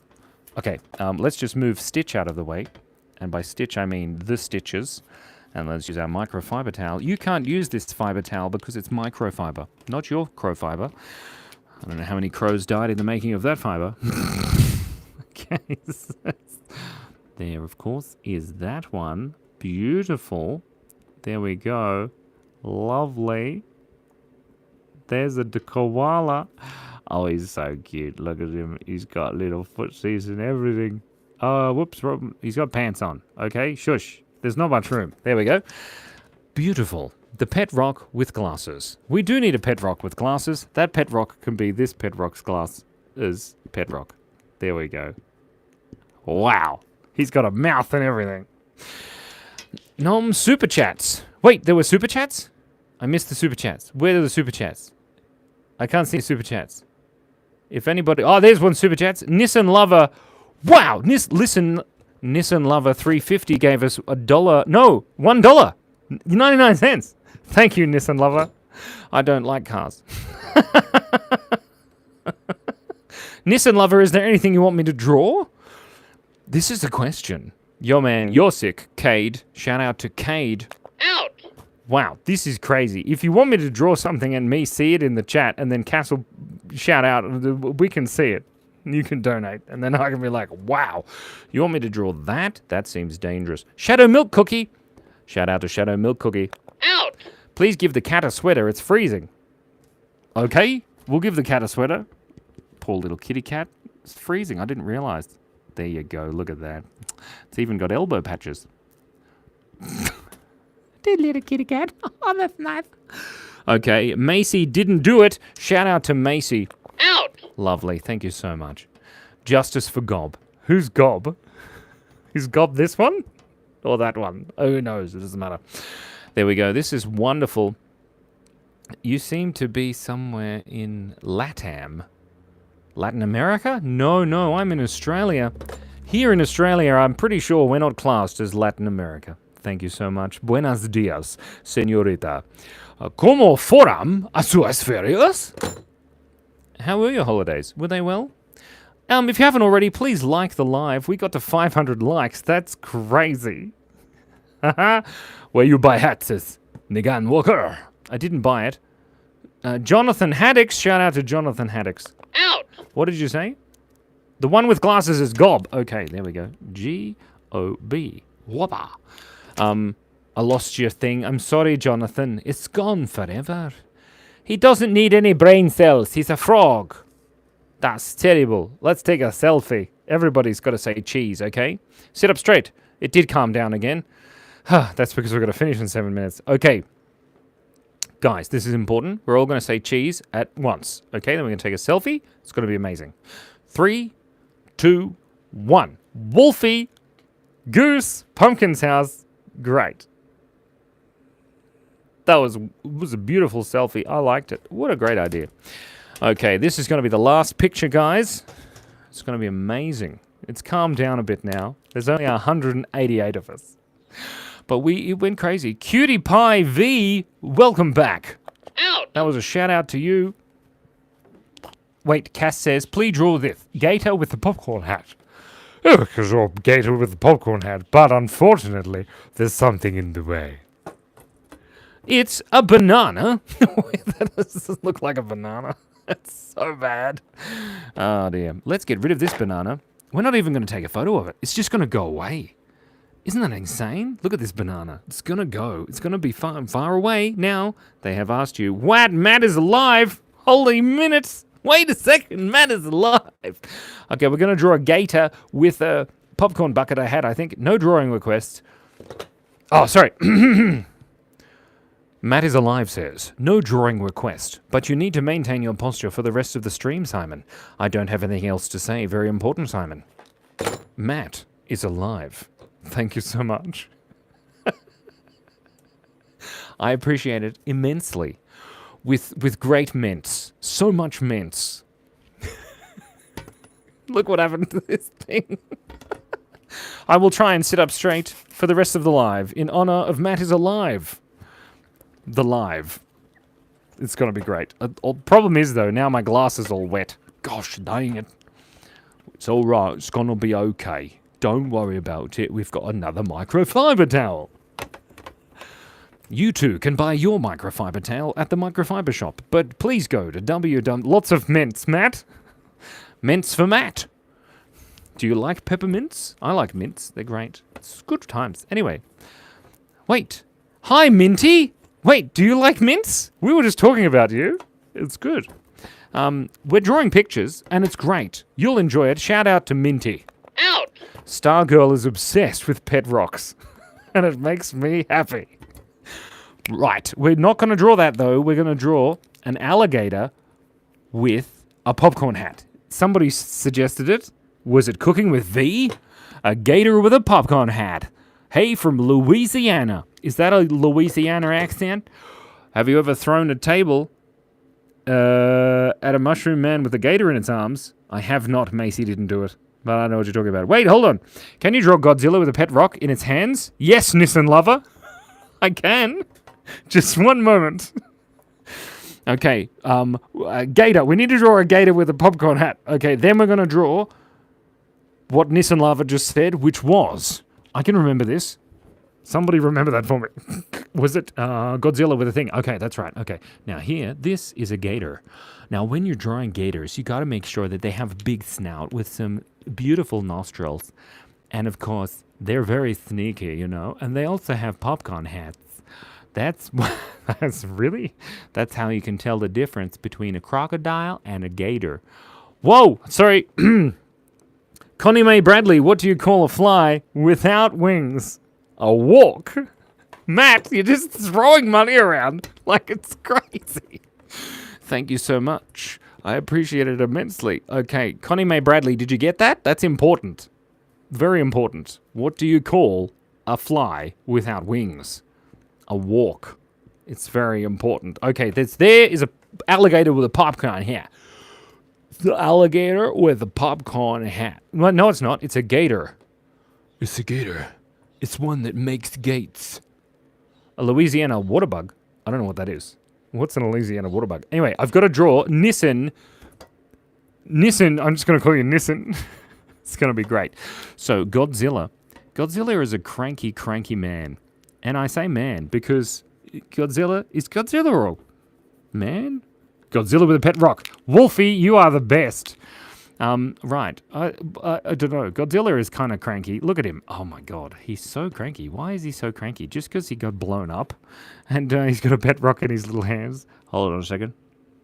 S1: Okay, let's just move Stitch out of the way. And by Stitch, I mean the stitches. And let's use our microfiber towel. You can't use this fiber towel because it's microfiber, not your crow fiber. I don't know how many crows died in the making of that fiber. Okay, there, of course, is that one. Beautiful. There we go. Lovely. There's a koala. Oh, he's so cute. Look at him. He's got little footsies and everything. Oh, whoops. He's got pants on. Okay, shush. There's not much room. There we go. Beautiful. The pet rock with glasses. We do need a pet rock with glasses. That pet rock can be this pet rock's glasses pet rock. There we go. Wow. He's got a mouth and everything. Nom super chats. Wait, there were super chats? I missed the super chats. Where are the super chats? I can't see super chats. If anybody... Oh, there's one super chats. Nissan Lover. Wow. Listen, Nissan Lover 350 gave us $1. No, $1. 99 cents. Thank you, Nissan Lover. I don't like cars. Nissan Lover, is there anything you want me to draw? This is the question. Yo, man, you're sick. Cade. Shout out to Cade.
S2: Out.
S1: Wow, this is crazy. If you want me to draw something and me see it in the chat and then Castle shout out, we can see it. You can donate. And then I can be like, wow, you want me to draw that? That seems dangerous. Shadow Milk Cookie. Shout out to Shadow Milk Cookie.
S2: Out.
S1: Please give the cat a sweater. It's freezing. Okay, we'll give the cat a sweater. Poor little kitty cat. It's freezing. I didn't realize. There you go. Look at that. It's even got elbow patches. Did little kitty cat. Oh, that's nice. Okay, Macy didn't do it. Shout out to Macy.
S2: Out.
S1: Lovely. Thank you so much. Justice for Gob. Who's Gob? Is Gob this one? Or that one? Oh, who knows? It doesn't matter. There we go. This is wonderful. You seem to be somewhere in LATAM. Latin America? No, I'm in Australia. Here in Australia, I'm pretty sure we're not classed as Latin America. Thank you so much. Buenos dias, señorita. ¿Cómo fueron a sus ferias? How were your holidays? Were they well? If you haven't already, please like the live. We got to 500 likes. That's crazy. Where you buy hats is Nigan Walker. I didn't buy it. Jonathan Haddix. Shout out to Jonathan Haddix.
S2: Out.
S1: What did you say? The one with glasses is Gob. Okay, there we go. G-O-B. Whopper. I lost your thing. I'm sorry, Jonathan. It's gone forever. He doesn't need any brain cells. He's a frog. That's terrible. Let's take a selfie. Everybody's got to say cheese, okay? Sit up straight. It did calm down again. That's because we're going to finish in 7 minutes. Okay. Guys, this is important. We're all going to say cheese at once. Okay, then we're going to take a selfie. It's going to be amazing. 3, 2, 1. Wolfie, Goose, Pumpkin's house. Great. That was a beautiful selfie. I liked it. What a great idea. Okay, this is going to be the last picture, guys. It's going to be amazing. It's calmed down a bit now. There's only 188 of us. But it went crazy. Cutie Pie V, welcome back.
S2: Out.
S1: That was a shout out to you. Wait, Cass says, please draw this. Gator with the popcorn hat. Oh, I can draw Gator with the popcorn hat, but unfortunately, there's something in the way. It's a banana. That doesn't look like a banana. That's so bad. Oh, dear. Let's get rid of this banana. We're not even going to take a photo of it. It's just going to go away. Isn't that insane? Look at this banana. It's going to go. It's going to be far away. Now, they have asked you, what? Matt is alive? Holy minutes. Wait a second. Matt is alive. Okay, we're going to draw a gator with a popcorn bucket I had, I think. No drawing requests. Oh, sorry. Matt is alive says, no drawing request, but you need to maintain your posture for the rest of the stream, Simon. I don't have anything else to say. Very important, Simon. Matt is alive. Thank you so much. I appreciate it immensely. with great mints. So much mints. Look what happened to this thing. I will try and sit up straight for the rest of the live in honor of Matt is alive. The live. It's going to be great. Problem is, though, now my glass is all wet. Gosh, dang it. It's all right. It's going to be okay. Don't worry about it. We've got another microfiber towel. You too can buy your microfiber towel at the microfiber shop. But please go to Lots of mints, Matt. Mints for Matt. Do you like peppermints? I like mints. They're great. It's good times. Anyway. Wait. Hi, Minty. Wait, do you like mints? We were just talking about you. It's good. We're drawing pictures, and it's great. You'll enjoy it. Shout out to Minty.
S2: Out!
S1: Stargirl is obsessed with pet rocks, and it makes me happy. Right, we're not going to draw that, though. We're going to draw an alligator with a popcorn hat. Somebody suggested it. Was it Cooking with V? A gator with a popcorn hat. Hey, from Louisiana. Is that a Louisiana accent? Have you ever thrown a table at a mushroom man with a gator in its arms? I have not. Macy didn't do it. But I know what you're talking about. Wait, hold on. Can you draw Godzilla with a pet rock in its hands? Yes, Nissan lover. I can. Just one moment. Okay, gator. We need to draw a gator with a popcorn hat. Okay, then we're going to draw what Nissan Lava just said, which was... I can remember this. Somebody remember that for me. Was it Godzilla with a thing? Okay, that's right. Okay. Now here, this is a gator. Now when you're drawing gators, you got to make sure that they have a big snout with some beautiful nostrils. And of course, they're very sneaky, you know. And they also have popcorn hats. That's how you can tell the difference between a crocodile and a gator. Whoa, sorry. Connie Mae Bradley, what do you call a fly without wings? A walk. Matt, you're just throwing money around like it's crazy. Thank you so much. I appreciate it immensely. Okay, Connie Mae Bradley, did you get that? That's important. Very important. What do you call a fly without wings? A walk. It's very important. Okay, there is a alligator with a popcorn hat. The alligator with a popcorn hat. Well, no, it's not. It's a gator. It's a gator. It's one that makes gates. A Louisiana water bug. I don't know what that is. What's an Louisiana water bug? Anyway, I've got to draw Nissan. Nissan, I'm just going to call you Nissan. It's going to be great. So, Godzilla. Godzilla is a cranky, cranky man. And I say man because Godzilla is Godzilla or man? Godzilla with a pet rock. Wolfie, you are the best. Right. I don't know. Godzilla is kind of cranky. Look at him. Oh my god. He's so cranky. Why is he so cranky? Just because he got blown up and he's got a pet rock in his little hands. Hold on a second.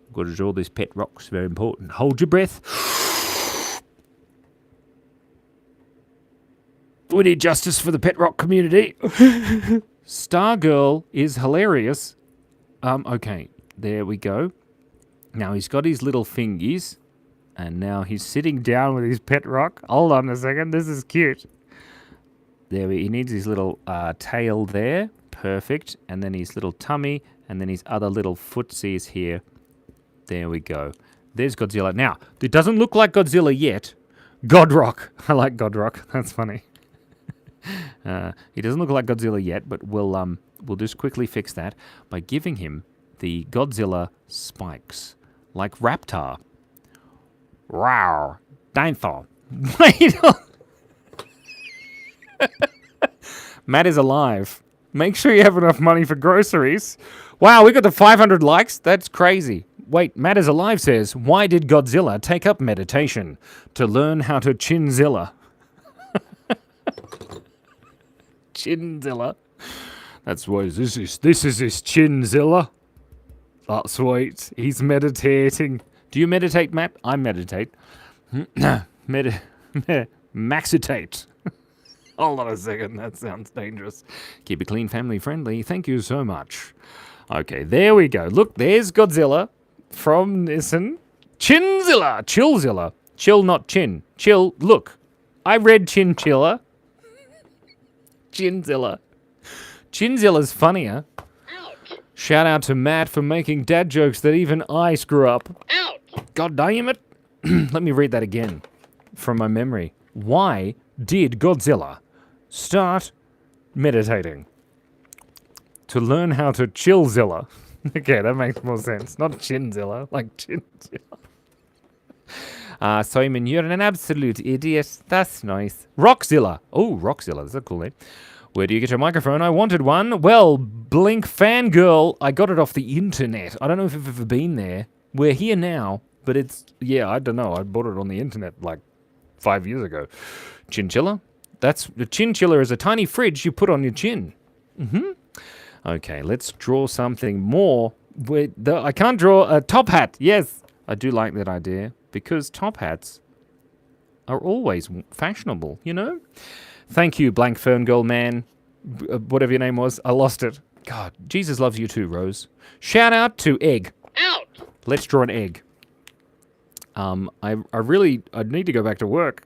S1: I've got to draw this pet rock. It's very important. Hold your breath. We need justice for the pet rock community. Stargirl is hilarious. Okay. There we go. Now he's got his little fingies, and now he's sitting down with his pet rock. Hold on a second, this is cute. There he needs his little tail there, perfect, and then his little tummy, and then his other little footsies here. There we go. There's Godzilla. Now, it doesn't look like Godzilla yet. Godrock. I like Godrock. That's funny. He doesn't look like Godzilla yet, but we'll just quickly fix that by giving him the Godzilla spikes. Like Raptor. Rawr. Dinosaur. Wait. Matt is alive. Make sure you have enough money for groceries. Wow, we got to 500 likes? That's crazy. Wait, Matt is alive says, why did Godzilla take up meditation? To learn how to chinzilla. Chinzilla. That's what this is. This is his chinzilla. That's sweet. He's meditating. Do you meditate, Matt? I meditate. Maxitate. Hold on a second. That sounds dangerous. Keep it clean, family friendly. Thank you so much. Okay, there we go. Look, there's Godzilla from Nissan. Chinzilla. Chillzilla. Chill, not chin. Chill. Look, I read chinchilla. Chinzilla. Chinzilla's funnier.
S2: Ouch!
S1: Shout out to Matt for making dad jokes that even I screw up.
S2: Out.
S1: God damn it. Let me read that again from my memory. Why did Godzilla start meditating? To learn how to chillzilla. Okay, that makes more sense. Not chinzilla, like chinzilla. Simon, you're an absolute idiot. That's nice. Rockzilla. Oh, Rockzilla. That's a cool name. Where do you get your microphone? I wanted one. Well, Blink Fangirl, I got it off the internet. I don't know if you've ever been there. We're here now, but it's, yeah, I don't know. I bought it on the internet like 5 years ago. Chinchilla? The chinchilla is a tiny fridge you put on your chin. Okay, let's draw something more. I can't draw a top hat. Yes, I do like that idea because top hats are always fashionable, you know? Thank you, Blank Fern Girl Man. Whatever your name was, I lost it. God, Jesus loves you too, Rose. Shout out to Egg.
S2: Out.
S1: Let's draw an egg. I need to go back to work.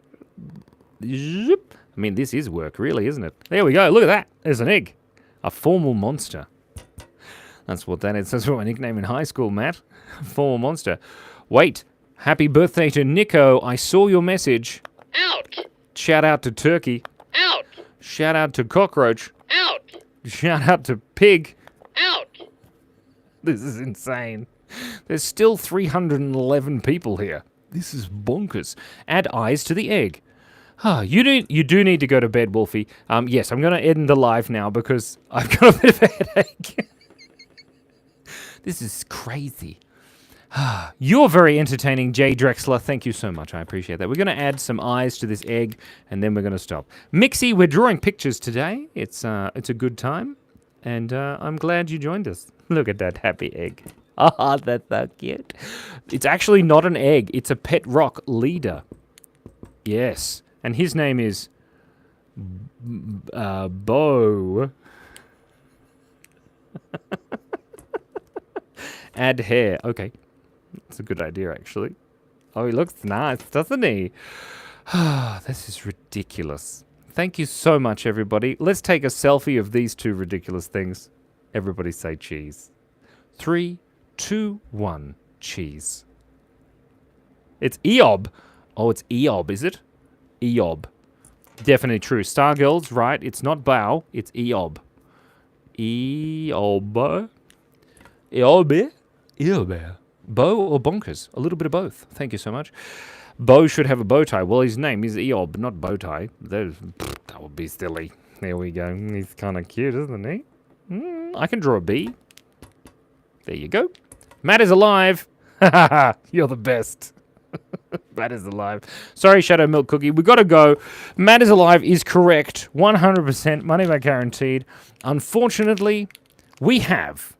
S1: Zip. I mean, this is work, really, isn't it? There we go. Look at that. There's an egg. A formal monster. That's what that is. That's my nickname in high school, Matt. Formal monster. Wait. Happy birthday to Nico. I saw your message.
S2: Out.
S1: Shout out to Turkey.
S2: Out.
S1: Shout out to Cockroach.
S2: Out.
S1: Shout out to Pig.
S2: Out.
S1: This is insane. There's still 311 people here. This is bonkers. Add eyes to the egg. You do need to go to bed, Wolfie. Yes, I'm going to end the live now because I've got a bit of a headache. This is crazy. You're very entertaining, Jay Drexler. Thank you so much. I appreciate that. We're going to add some eyes to this egg, and then we're going to stop. Mixie, we're drawing pictures today. It's a good time, and I'm glad you joined us. Look at that happy egg. Oh, that's so cute. It's actually not an egg. It's a pet rock leader. Yes. And his name is Bo. Add hair. Okay. That's a good idea, actually. Oh, he looks nice, doesn't he? This is ridiculous. Thank you so much, everybody. Let's take a selfie of these two ridiculous things. Everybody say cheese. 3, 2, 1. Cheese. It's Eob. Oh, it's Eob, is it? Eob. Definitely true. Stargirl's right. It's not Bow. It's Eob. Eob. Eob. Eob. Bo or Bonkers? A little bit of both. Thank you so much. Bo should have a bow tie. Well, his name is Eob, not bow tie. That would be silly. There we go. He's kind of cute, isn't he? I can draw a bee. There you go. Matt is alive. You're the best. Matt is alive. Sorry, Shadow Milk Cookie. We got to go. Matt is alive is correct. 100%. Money back guaranteed. Unfortunately, we have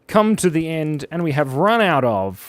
S1: come to the end and we have run out of